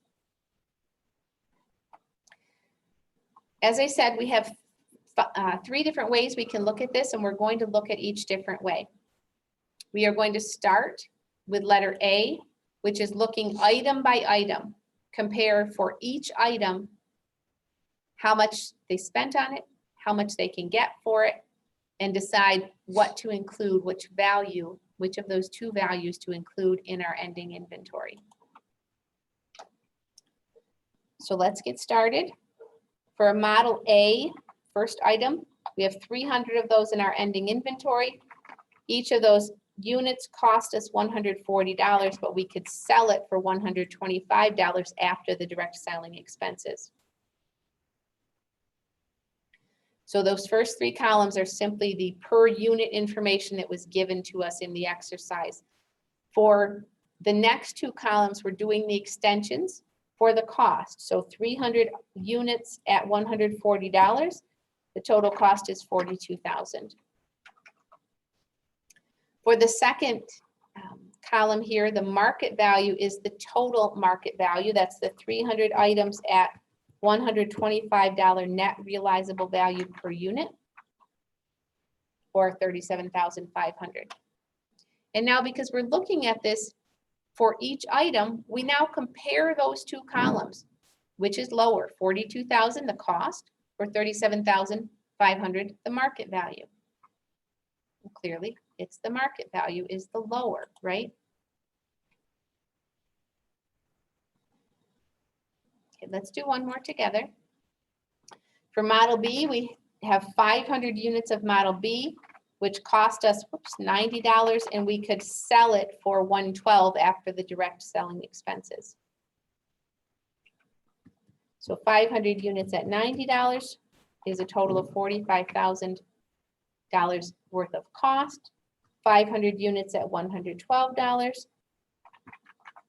As I said, we have 3 different ways we can look at this, and we're going to look at each different way. We are going to start with letter A, which is looking item by item, compare for each item how much they spent on it, how much they can get for it, and decide what to include, which value, which of those 2 values to include in our ending inventory. So let's get started. For a model A, first item, we have 300 of those in our ending inventory. Each of those units cost us $140, but we could sell it for $125 after the direct selling expenses. So those first 3 columns are simply the per unit information that was given to us in the exercise. For the next 2 columns, we're doing the extensions for the cost. So 300 units at $140, the total cost is $42,000. For the second column here, the market value is the total market value. That's the 300 items at $125 net realizable value per unit, or $37,500. And now, because we're looking at this for each item, we now compare those 2 columns. Which is lower, $42,000 the cost, or $37,500 the market value? Well, clearly, it's the market value is the lower, right? Okay, let's do one more together. For Model B, we have 500 units of Model B, which cost us $90, and we could sell it for $112 after the direct selling expenses. So 500 units at $90 is a total of $45,000 worth of cost. 500 units at $112,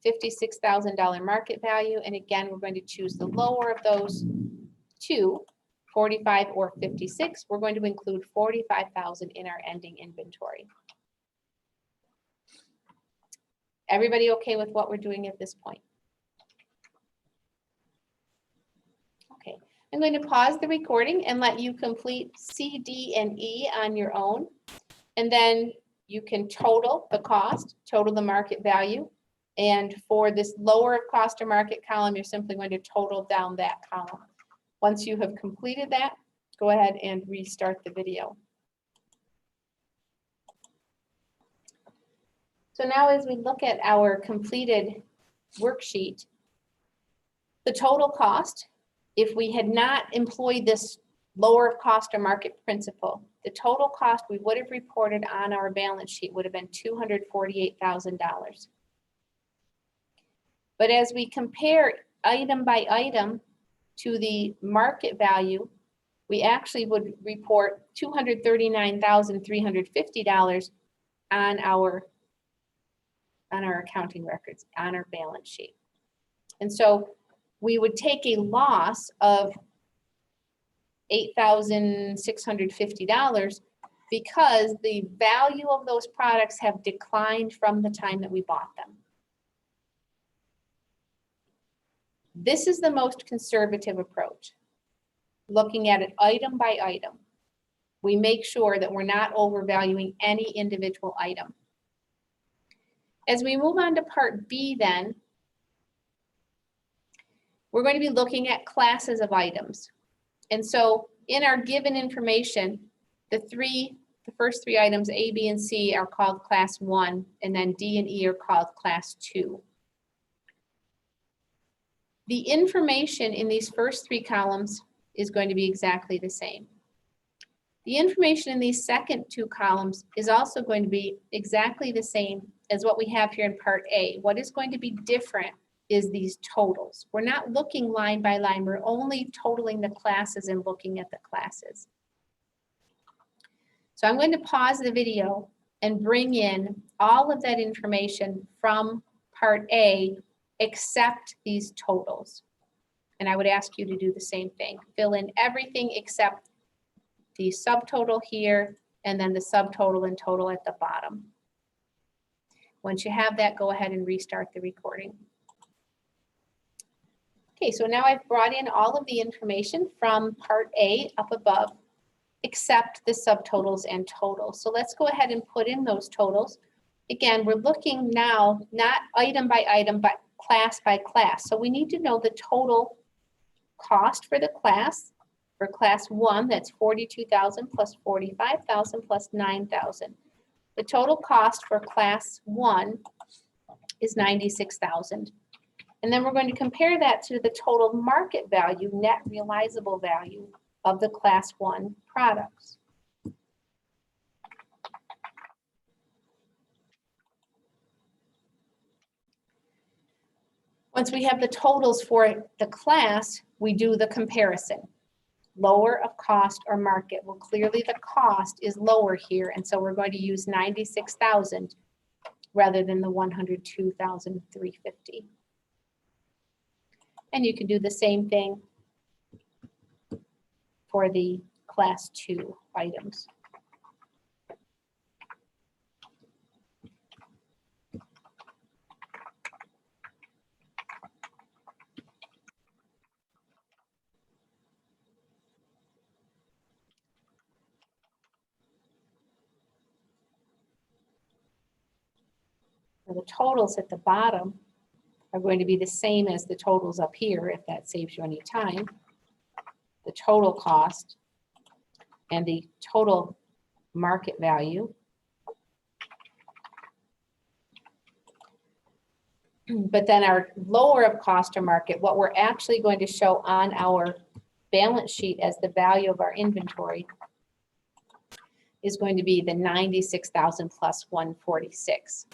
$56,000 market value. And again, we're going to choose the lower of those 2, 45 or 56. We're going to include $45,000 in our ending inventory. Everybody okay with what we're doing at this point? Okay, I'm going to pause the recording and let you complete C, D, and E on your own. And then you can total the cost, total the market value. And for this lower of cost or market column, you're simply going to total down that column. Once you have completed that, go ahead and restart the video. So now as we look at our completed worksheet, the total cost, if we had not employed this lower of cost or market principle, the total cost we would have reported on our balance sheet would have been $248,000. But as we compare item by item to the market value, we actually would report $239,350 on our accounting records, on our balance sheet. And so we would take a loss of $8,650 because the value of those products have declined from the time that we bought them. This is the most conservative approach. Looking at it item by item. We make sure that we're not overvaluing any individual item. As we move on to part B then, we're going to be looking at classes of items. And so in our given information, the first three items, A, B, and C, are called class 1, and then D and E are called class 2. The information in these first three columns is going to be exactly the same. The information in these second two columns is also going to be exactly the same as what we have here in part A. What is going to be different is these totals. We're not looking line by line, we're only totaling the classes and looking at the classes. So I'm going to pause the video and bring in all of that information from part A except these totals. And I would ask you to do the same thing. Fill in everything except the subtotal here and then the subtotal and total at the bottom. Once you have that, go ahead and restart the recording. Okay, so now I've brought in all of the information from part A up above, except the subtotals and totals. So let's go ahead and put in those totals. Again, we're looking now, not item by item, but class by class. So we need to know the total cost for the class. For class 1, that's $42,000 plus $45,000 plus $9,000. The total cost for class 1 is $96,000. And then we're going to compare that to the total market value, net realizable value of the class 1 products. Once we have the totals for the class, we do the comparison. Lower of cost or market. Well, clearly the cost is lower here, and so we're going to use $96,000 rather than the $102,350. And you can do the same thing for the class 2 items. The totals at the bottom are going to be the same as the totals up here, if that saves you any time. The total cost and the total market value. But then our lower of cost or market, what we're actually going to show on our balance sheet as the value of our inventory, is going to be the $96,000 plus $146.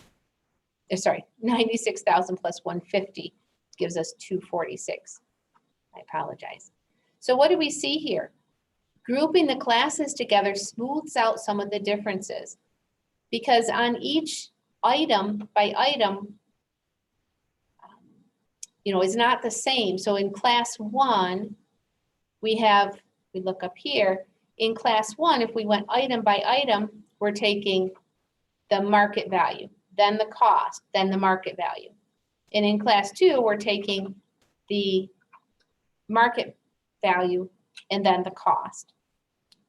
Sorry, $96,000 plus $150 gives us $246. I apologize. So what do we see here? Grouping the classes together smooths out some of the differences, because on each item by item, is not the same. So in class 1, we look up here. In class 1, if we went item by item, we're taking the market value, then the cost, then the market value. And in class 2, we're taking the market value and then the cost.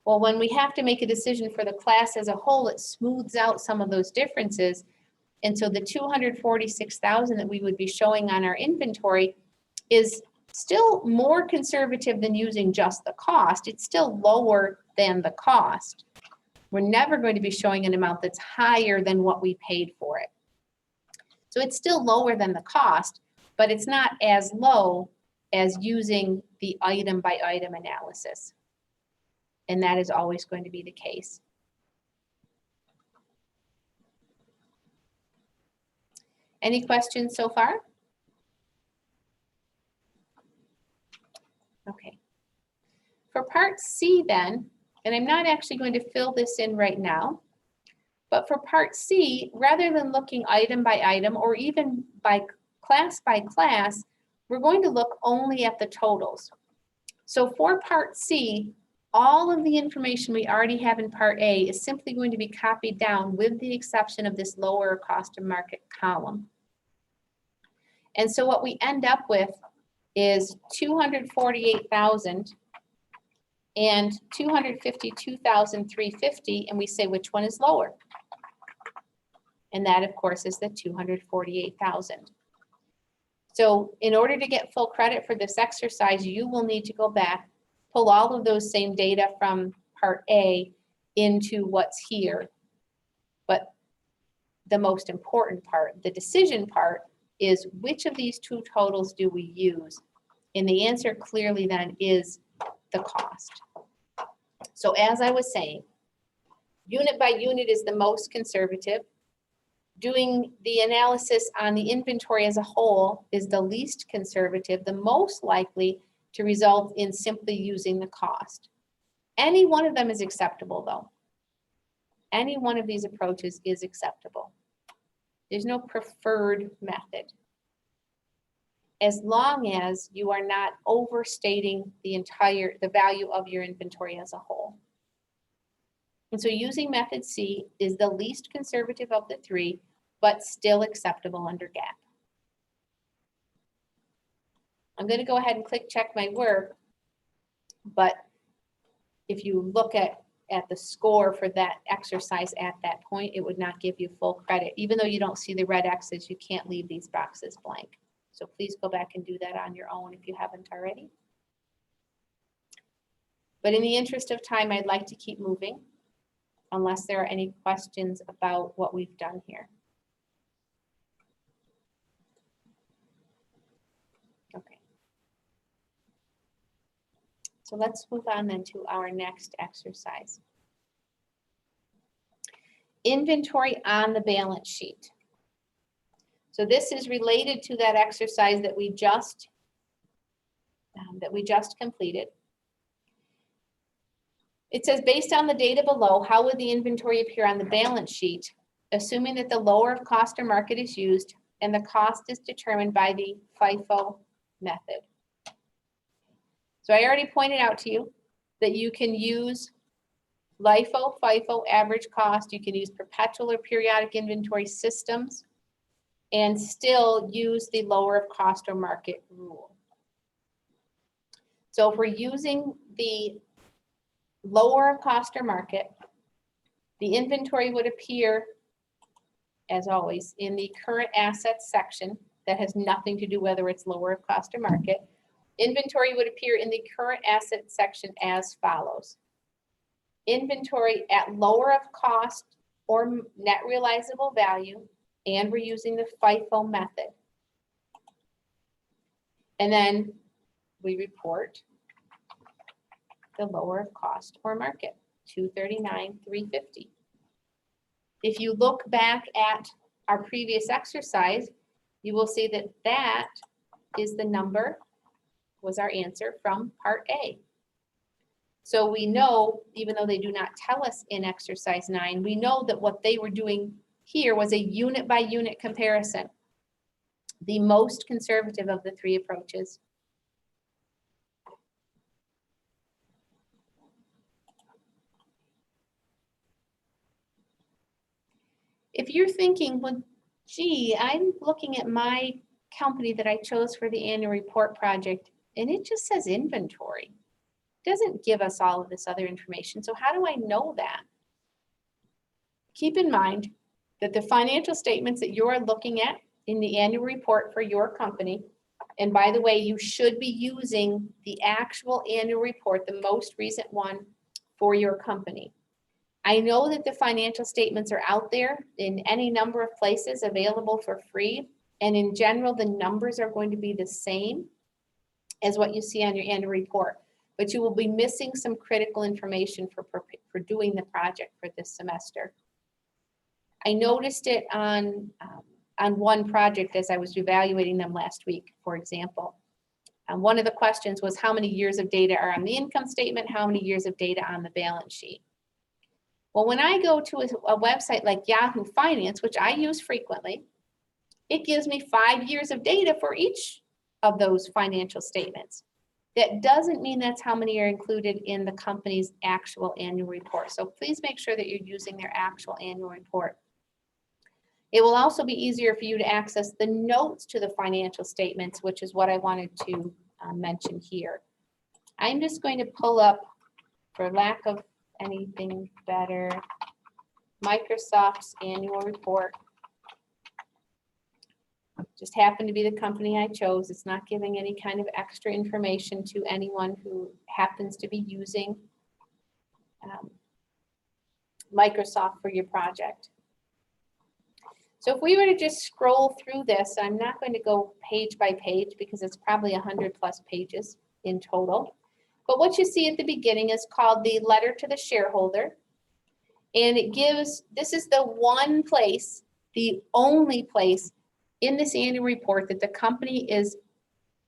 Well, when we have to make a decision for the class as a whole, it smooths out some of those differences. And so the $246,000 that we would be showing on our inventory is still more conservative than using just the cost. It's still lower than the cost. We're never going to be showing an amount that's higher than what we paid for it. So it's still lower than the cost, but it's not as low as using the item by item analysis. And that is always going to be the case. Any questions so far? Okay. For part C then, and I'm not actually going to fill this in right now, but for part C, rather than looking item by item or even by class, we're going to look only at the totals. So for part C, all of the information we already have in part A is simply going to be copied down with the exception of this lower cost of market column. And so what we end up with is 248,000 and 252,350, and we say which one is lower? And that, of course, is the 248,000. So in order to get full credit for this exercise, you will need to go back, pull all of those same data from part A into what's here. But the most important part, the decision part, is which of these two totals do we use? And the answer clearly then is the cost. So as I was saying, unit by unit is the most conservative. Doing the analysis on the inventory as a whole is the least conservative, the most likely to result in simply using the cost. Any one of them is acceptable though. Any one of these approaches is acceptable. There's no preferred method, as long as you are not overstating the value of your inventory as a whole. And so using method C is the least conservative of the three, but still acceptable under GAAP. I'm going to go ahead and click check my work, but if you look at the score for that exercise at that point, it would not give you full credit. Even though you don't see the red X's, you can't leave these boxes blank. So please go back and do that on your own if you haven't already. But in the interest of time, I'd like to keep moving unless there are any questions about what we've done here. Okay. So let's move on then to our next exercise. Inventory on the balance sheet. So this is related to that exercise that we just completed. It says, based on the data below, how would the inventory appear on the balance sheet, assuming that the lower of cost or market is used and the cost is determined by the FIFO method? So I already pointed out to you that you can use LIFO, FIFO, average cost. You can use perpetual or periodic inventory systems and still use the lower of cost or market rule. So if we're using the lower of cost or market, the inventory would appear, as always, in the current assets section. That has nothing to do whether it's lower of cost or market. Inventory would appear in the current asset section as follows. Inventory at lower of cost or net realizable value, and we're using the FIFO method. And then we report the lower of cost or market, 239,350. If you look back at our previous exercise, you will see that that is the number, was our answer from part A. So we know, even though they do not tell us in exercise 9, we know that what they were doing here was a unit by unit comparison, the most conservative of the three approaches. If you're thinking, well, gee, I'm looking at my company that I chose for the annual report project, and it just says inventory. It doesn't give us all of this other information. So how do I know that? Keep in mind that the financial statements that you are looking at in the annual report for your company, and by the way, you should be using the actual annual report, the most recent one for your company. I know that the financial statements are out there in any number of places available for free. And in general, the numbers are going to be the same as what you see on your annual report. But you will be missing some critical information for doing the project for this semester. I noticed it on one project as I was evaluating them last week, for example. One of the questions was how many years of data are on the income statement, how many years of data on the balance sheet. Well, when I go to a website like Yahoo Finance, which I use frequently, it gives me 5 years of data for each of those financial statements. That doesn't mean that's how many are included in the company's actual annual report. So please make sure that you're using their actual annual report. It will also be easier for you to access the notes to the financial statements, which is what I wanted to mention here. I'm just going to pull up, for lack of anything better, Microsoft's annual report. Just happened to be the company I chose. It's not giving any kind of extra information to anyone who happens to be using Microsoft for your project. So if we were to just scroll through this, I'm not going to go page by page because it's probably 100+ pages in total. But what you see at the beginning is called the letter to the shareholder. And it gives, this is the one place, the only place in this annual report that the company is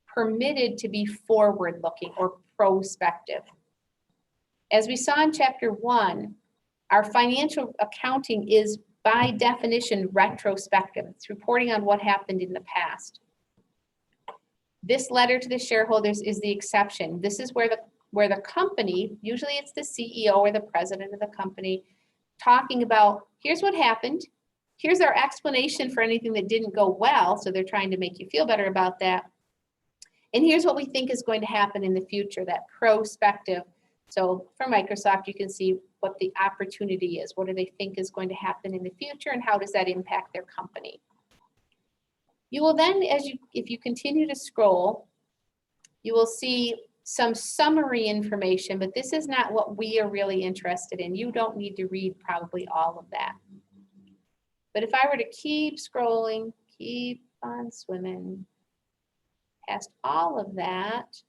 permitted to be forward-looking or prospective. As we saw in chapter 1, our financial accounting is by definition retrospective. It's reporting on what happened in the past. This letter to the shareholders is the exception. This is where the company, usually it's the CEO or the president of the company, talking about, here's what happened. Here's our explanation for anything that didn't go well. So they're trying to make you feel better about that. And here's what we think is going to happen in the future, that prospective. So for Microsoft, you can see what the opportunity is. What do they think is going to happen in the future and how does that impact their company? You will then, if you continue to scroll, you will see some summary information, but this is not what we are really interested in. You don't need to read probably all of that. But if I were to keep scrolling, keep on swimming past all of that,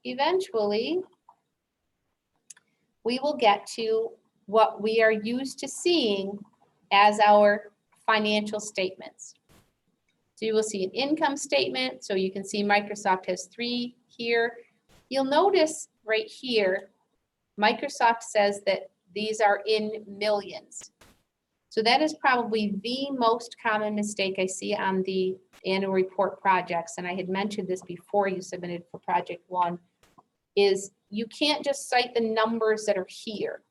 eventually we will get to what we are used to seeing as our financial statements. So you will see an income statement. So you can see Microsoft has 3 here. You'll notice right here, Microsoft says that these are in millions. So that is probably the most common mistake I see on the annual report projects. And I had mentioned this before you submitted for project 1, is you can't just cite the numbers that are here.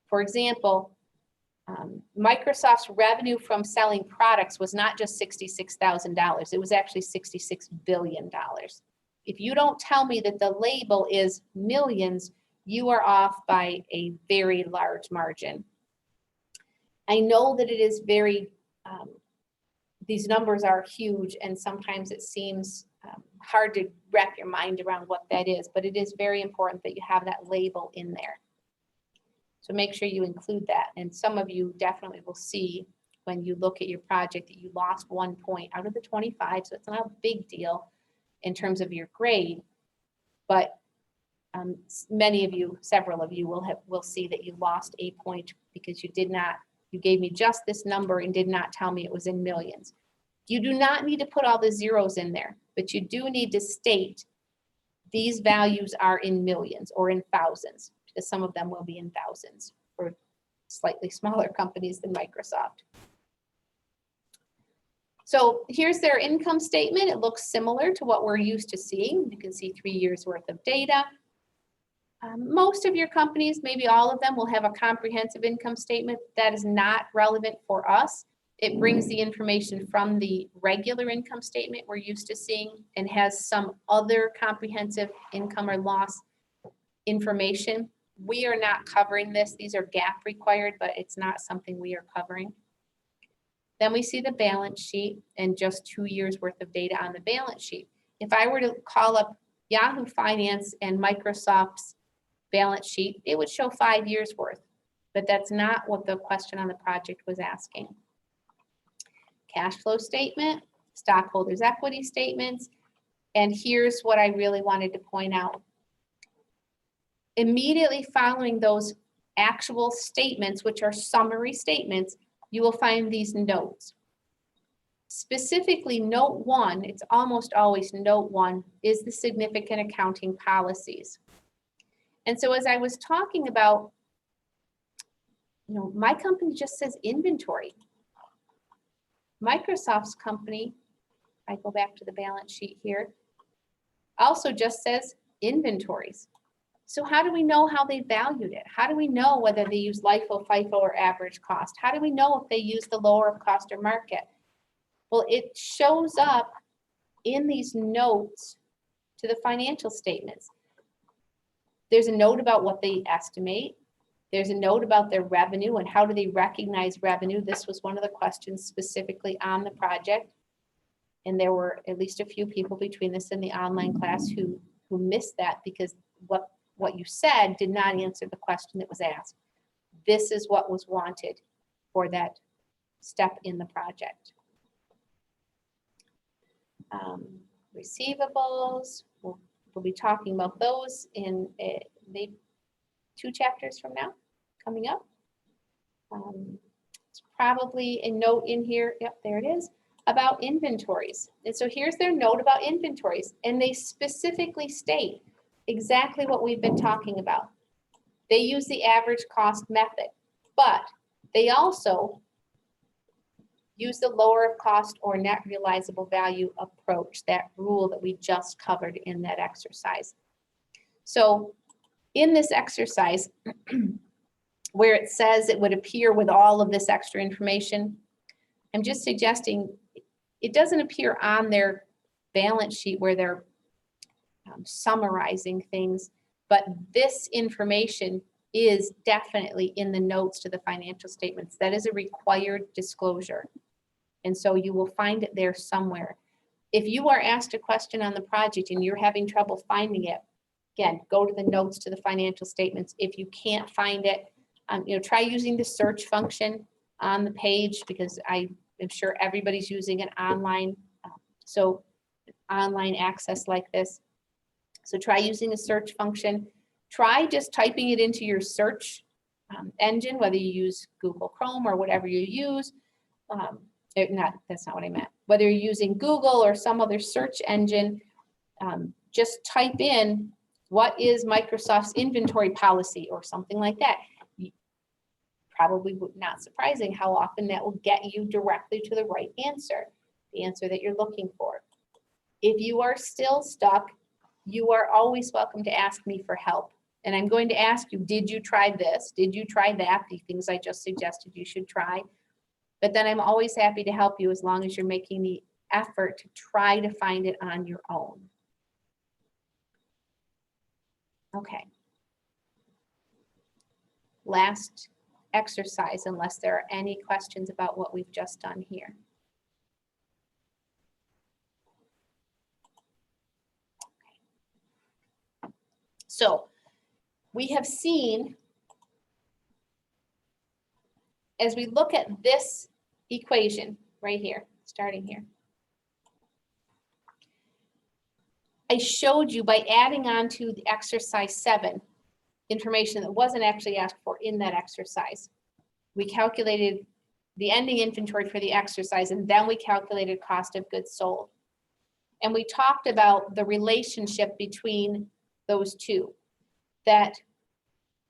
For example, Microsoft's revenue from selling products was not just $66,000. It was actually $66 billion. If you don't tell me that the label is millions, you are off by a very large margin. I know that it is very, these numbers are huge and sometimes it seems hard to wrap your mind around what that is, but it is very important that you have that label in there. So make sure you include that. And some of you definitely will see when you look at your project that you lost 1 point out of the 25. So it's not a big deal in terms of your grade, but many of you, several of you will see that you lost a point because you gave me just this number and did not tell me it was in millions. You do not need to put all the zeros in there, but you do need to state these values are in millions or in thousands, because some of them will be in thousands for slightly smaller companies than Microsoft. So here's their income statement. It looks similar to what we're used to seeing. You can see 3 years worth of data. Most of your companies, maybe all of them, will have a comprehensive income statement. That is not relevant for us. It brings the information from the regular income statement we're used to seeing and has some other comprehensive income or loss information. We are not covering this. These are GAAP required, but it's not something we are covering. Then we see the balance sheet and just 2 years worth of data on the balance sheet. If I were to call up Yahoo Finance and Microsoft's balance sheet, it would show 5 years worth. but that's not what the question on the project was asking. Cash flow statement, stockholders' equity statements, and here's what I really wanted to point out. Immediately following those actual statements, which are summary statements, you will find these notes. Specifically, note 1, it's almost always note 1, is the significant accounting policies. And so as I was talking about, my company just says inventory. Microsoft's company, I go back to the balance sheet here, also just says inventories. So how do we know how they valued it? How do we know whether they use LIFO, FIFO, or average cost? How do we know if they use the lower of cost or market? Well, it shows up in these notes to the financial statements. There's a note about what they estimate. There's a note about their revenue and how do they recognize revenue. This was one of the questions specifically on the project. And there were at least a few people between this and the online class who missed that because what you said did not answer the question that was asked. This is what was wanted for that step in the project. Receivables, we'll be talking about those in maybe 2 chapters from now, coming up. It's probably a note in here, yep, there it is, about inventories. And so here's their note about inventories, and they specifically state exactly what we've been talking about. They use the average cost method, but they also use the lower of cost or net realizable value approach, that rule that we just covered in that exercise. So in this exercise, where it says it would appear with all of this extra information, I'm just suggesting it doesn't appear on their balance sheet where they're summarizing things, but this information is definitely in the notes to the financial statements. That is a required disclosure. And so you will find it there somewhere. If you are asked a question on the project and you're having trouble finding it, again, go to the notes to the financial statements. If you can't find it, try using the search function on the page, because I am sure everybody's using an online, online access like this. So try using a search function. Try just typing it into your search engine, whether you use Google Chrome or whatever you use. That's not what I meant. Whether you're using Google or some other search engine, just type in what is Microsoft's inventory policy or something like that. Probably not surprising how often that will get you directly to the right answer, the answer that you're looking for. If you are still stuck, you are always welcome to ask me for help. And I'm going to ask you, did you try this? Did you try that? The things I just suggested you should try. But then I'm always happy to help you as long as you're making the effort to try to find it on your own. Okay. Last exercise, unless there are any questions about what we've just done here. Okay. So we have seen, as we look at this equation right here, starting here, I showed you by adding on to the exercise 7 information that wasn't actually asked for in that exercise. We calculated the ending inventory for the exercise, and then we calculated cost of goods sold. And we talked about the relationship between those two, that,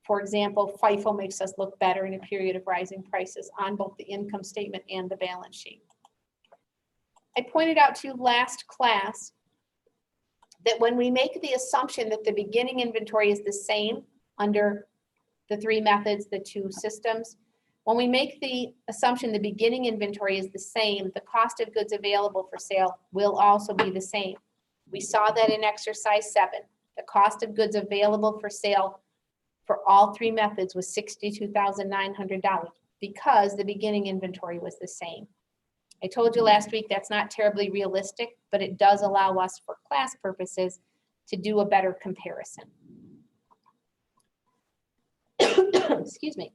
for example, FIFO makes us look better in a period of rising prices on both the income statement and the balance sheet. I pointed out to you last class that when we make the assumption that the beginning inventory is the same under the 3 methods, the 2 systems, when we make the assumption the beginning inventory is the same, the cost of goods available for sale will also be the same. We saw that in exercise 7. The cost of goods available for sale for all 3 methods was $62,900 because the beginning inventory was the same. I told you last week that's not terribly realistic, but it does allow us for class purposes to do a better comparison. Excuse me.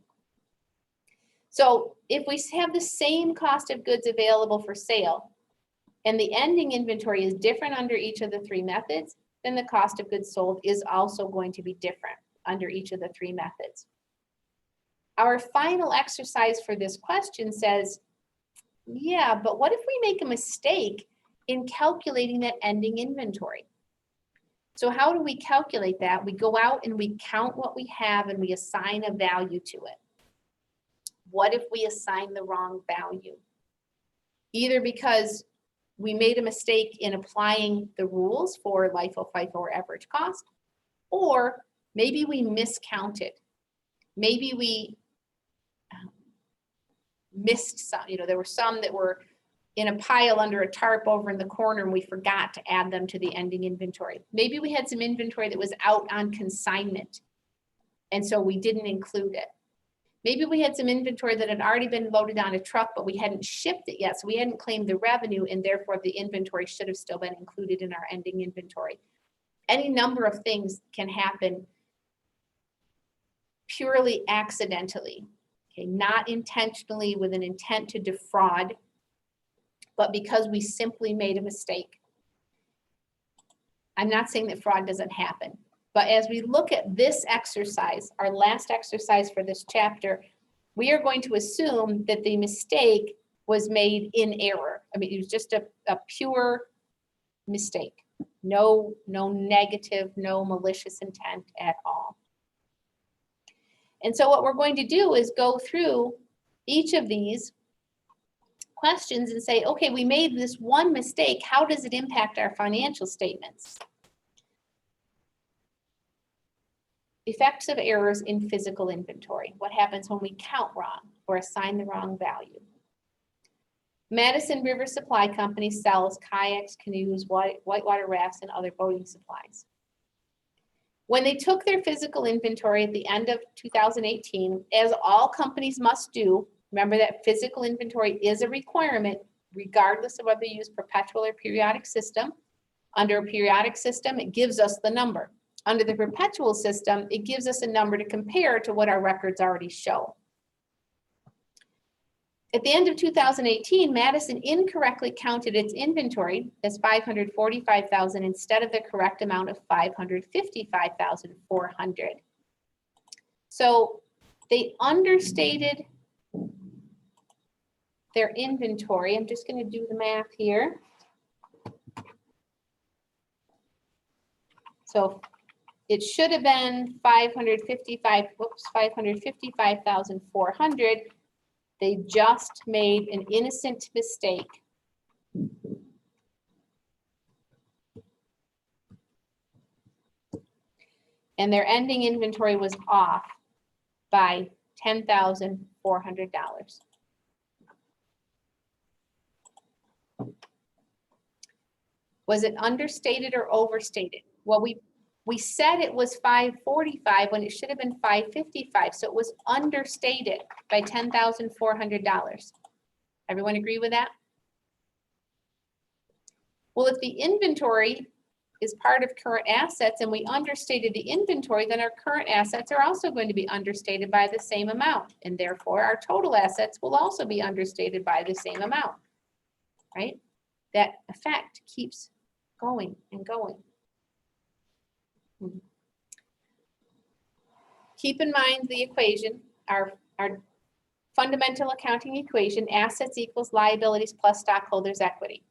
So if we have the same cost of goods available for sale and the ending inventory is different under each of the three methods, then the cost of goods sold is also going to be different under each of the three methods. Our final exercise for this question says, yeah, but what if we make a mistake in calculating that ending inventory? So how do we calculate that? We go out and we count what we have and we assign a value to it. What if we assign the wrong value? Either because we made a mistake in applying the rules for LIFO, FIFO, or average cost, or maybe we miscounted. Maybe we missed some, there were some that were in a pile under a tarp over in the corner and we forgot to add them to the ending inventory. Maybe we had some inventory that was out on consignment and so we didn't include it. Maybe we had some inventory that had already been loaded on a truck, but we hadn't shipped it yet, so we hadn't claimed the revenue and therefore the inventory should have still been included in our ending inventory. Any number of things can happen purely accidentally, okay, not intentionally with an intent to defraud, but because we simply made a mistake. I'm not saying that fraud doesn't happen, but as we look at this exercise, our last exercise for this chapter, we are going to assume that the mistake was made in error. I mean, it was just a pure mistake. No negative, no malicious intent at all. And so what we're going to do is go through each of these questions and say, okay, we made this one mistake. How does it impact our financial statements? Effects of errors in physical inventory. What happens when we count wrong or assign the wrong value? Madison River Supply Company sells kayaks, canoes, whitewater rafts, and other boating supplies. When they took their physical inventory at the end of 2018, as all companies must do, remember that physical inventory is a requirement regardless of whether you use perpetual or periodic system. Under a periodic system, it gives us the number. Under the perpetual system, it gives us a number to compare to what our records already show. At the end of 2018, Madison incorrectly counted its inventory as 545,000 instead of the correct amount of 555,400. So they understated their inventory. I'm just going to do the math here. So it should have been 555,400. They just made an innocent mistake. And their ending inventory was off by $10,400. Was it understated or overstated? Well, we said it was 545 when it should have been 555, so it was understated by $10,400. Everyone agree with that? Well, if the inventory is part of current assets and we understated the inventory, then our current assets are also going to be understated by the same amount, and therefore our total assets will also be understated by the same amount, right? That effect keeps going and going. Keep in mind the equation, our fundamental accounting equation, assets equals liabilities plus stockholders' equity.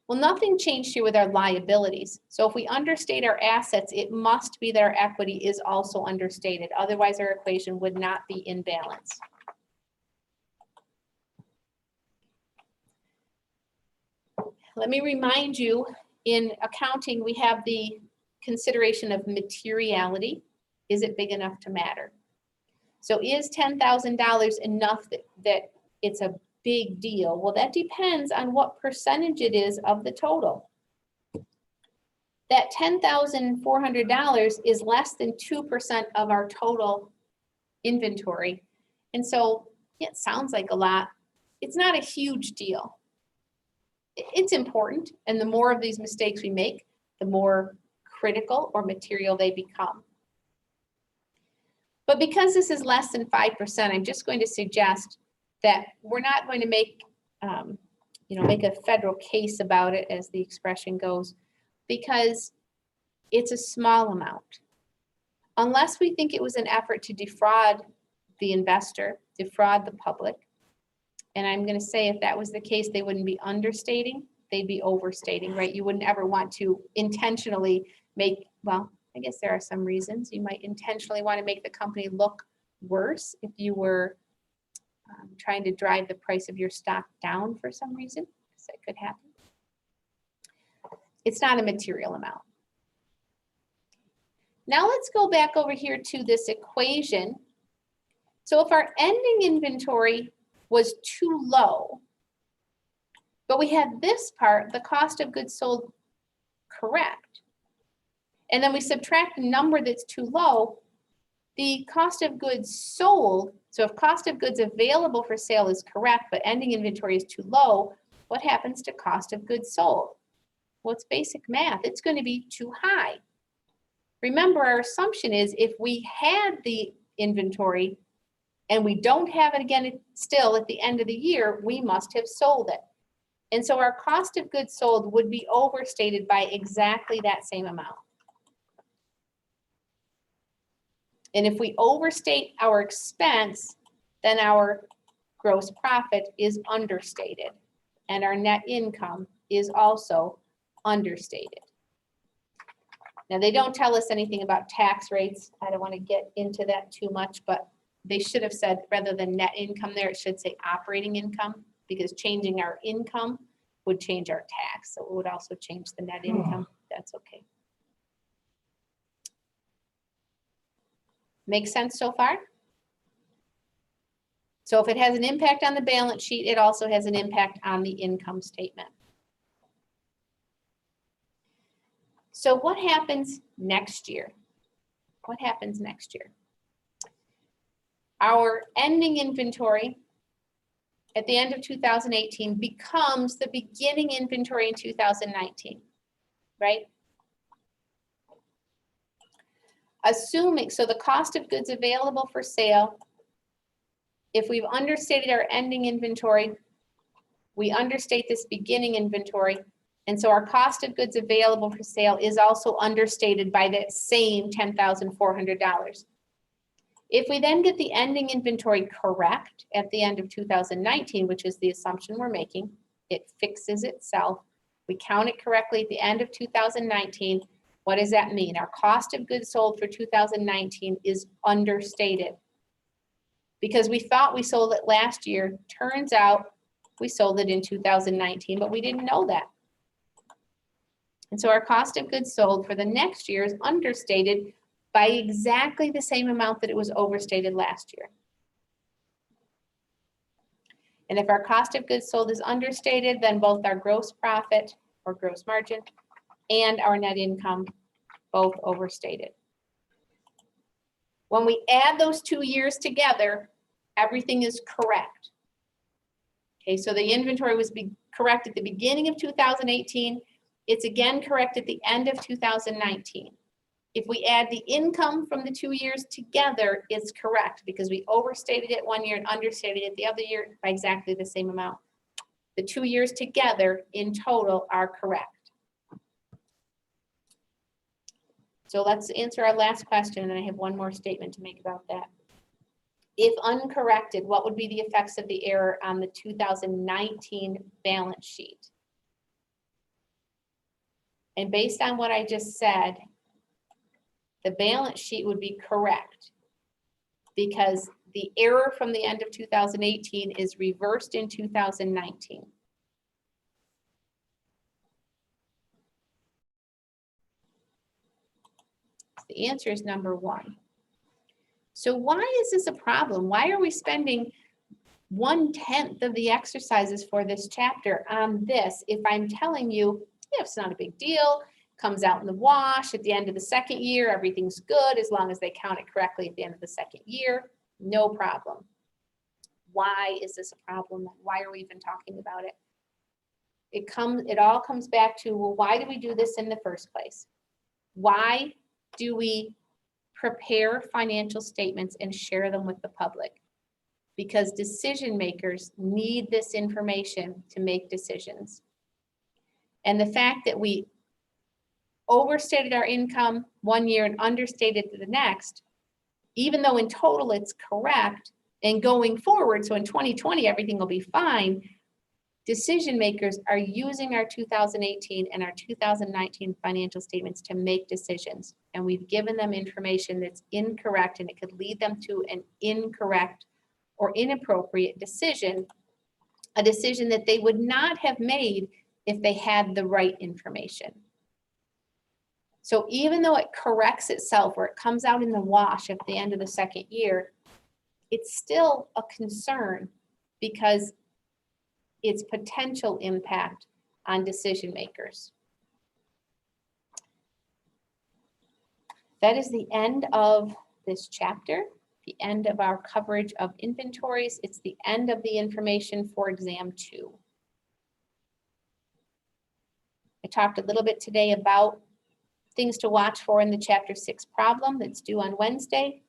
Well, nothing changed here with our liabilities. So if we understate our assets, it must be that our equity is also understated. Otherwise, our equation would not be in balance. Let me remind you, in accounting, we have the consideration of materiality. Is it big enough to matter? So is $10,000 enough that it's a big deal? Well, that depends on what percentage it is of the total. That $10,400 is less than 2% of our total inventory. And so it sounds like a lot. It's not a huge deal. It's important. And the more of these mistakes we make, the more critical or material they become. But because this is less than 5%, I'm just going to suggest that we're not going to make, make a federal case about it, as the expression goes, because it's a small amount. Unless we think it was an effort to defraud the investor, defraud the public. And I'm going to say if that was the case, they wouldn't be understating, they'd be overstating, right? You wouldn't ever want to intentionally make, well, I guess there are some reasons. You might intentionally want to make the company look worse if you were trying to drive the price of your stock down for some reason. So it could happen. It's not a material amount. Now let's go back over here to this equation. So if our ending inventory was too low, but we had this part, the cost of goods sold, correct, and then we subtract the number that's too low, the cost of goods sold, so if cost of goods available for sale is correct, but ending inventory is too low, what happens to cost of goods sold? Well, it's basic math. It's going to be too high. Remember, our assumption is if we had the inventory and we don't have it again still at the end of the year, we must have sold it. And so our cost of goods sold would be overstated by exactly that same amount. And if we overstate our expense, then our gross profit is understated and our net income is also understated. Now, they don't tell us anything about tax rates. I don't want to get into that too much, but they should have said, rather than net income there, it should say operating income, because changing our income would change our tax. So it would also change the net income. That's okay. Make sense so far? So if it has an impact on the balance sheet, it also has an impact on the income statement. So what happens next year? What happens next year? Our ending inventory at the end of 2018 becomes the beginning inventory in 2019, right? Assuming, so the cost of goods available for sale, if we've understated our ending inventory, we understate this beginning inventory, and so our cost of goods available for sale is also understated by that same $10,400. If we then get the ending inventory correct at the end of 2019, which is the assumption we're making, it fixes itself. We count it correctly at the end of 2019. What does that mean? Our cost of goods sold for 2019 is understated because we thought we sold it last year. Turns out we sold it in 2019, but we didn't know that. And so our cost of goods sold for the next year is understated by exactly the same amount that it was overstated last year. And if our cost of goods sold is understated, then both our gross profit or gross margin and our net income both overstated. When we add those 2 years together, everything is correct. Okay, so the inventory was correct at the beginning of 2018. It's again correct at the end of 2019. If we add the income from the 2 years together, it's correct because we overstated it 1 year and understated it the other year by exactly the same amount. The 2 years together in total are correct. So let's answer our last question, and then I have one more statement to make about that. If uncorrected, what would be the effects of the error on the 2019 balance sheet? And based on what I just said, the balance sheet would be correct because the error from the end of 2018 is reversed in 2019. The answer is number 1. So why is this a problem? Why are we spending 1/10 of the exercises for this chapter on this if I'm telling you, yeah, it's not a big deal, comes out in the wash at the end of the second year, everything's good as long as they count it correctly at the end of the second year, no problem. Why is this a problem? Why are we even talking about it? It all comes back to, well, why do we do this in the first place? Why do we prepare financial statements and share them with the public? because decision makers need this information to make decisions. And the fact that we overstated our income one year and understated the next, even though in total it's correct, and going forward, so in 2020, everything will be fine, decision makers are using our 2018 and our 2019 financial statements to make decisions. And we've given them information that's incorrect, and it could lead them to an incorrect or inappropriate decision, a decision that they would not have made if they had the right information. So even though it corrects itself, or it comes out in the wash at the end of the second year, it's still a concern because its potential impact on decision makers. That is the end of this chapter, the end of our coverage of inventories. It's the end of the information for exam 2. I talked a little bit today about things to watch for in the chapter 6 problem that's due on Wednesday.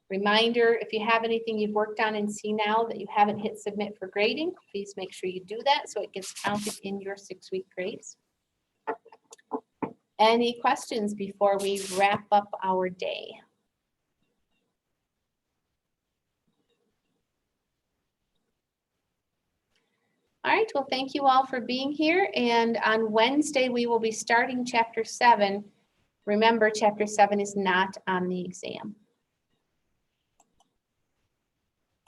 Reminder, if you have anything you've worked on and see now that you haven't hit submit for grading, please make sure you do that so it gets counted in your 6-week grades. Any questions before we wrap up our day? All right, well, thank you all for being here. And on Wednesday, we will be starting chapter 7. Remember, chapter 7 is not on the exam.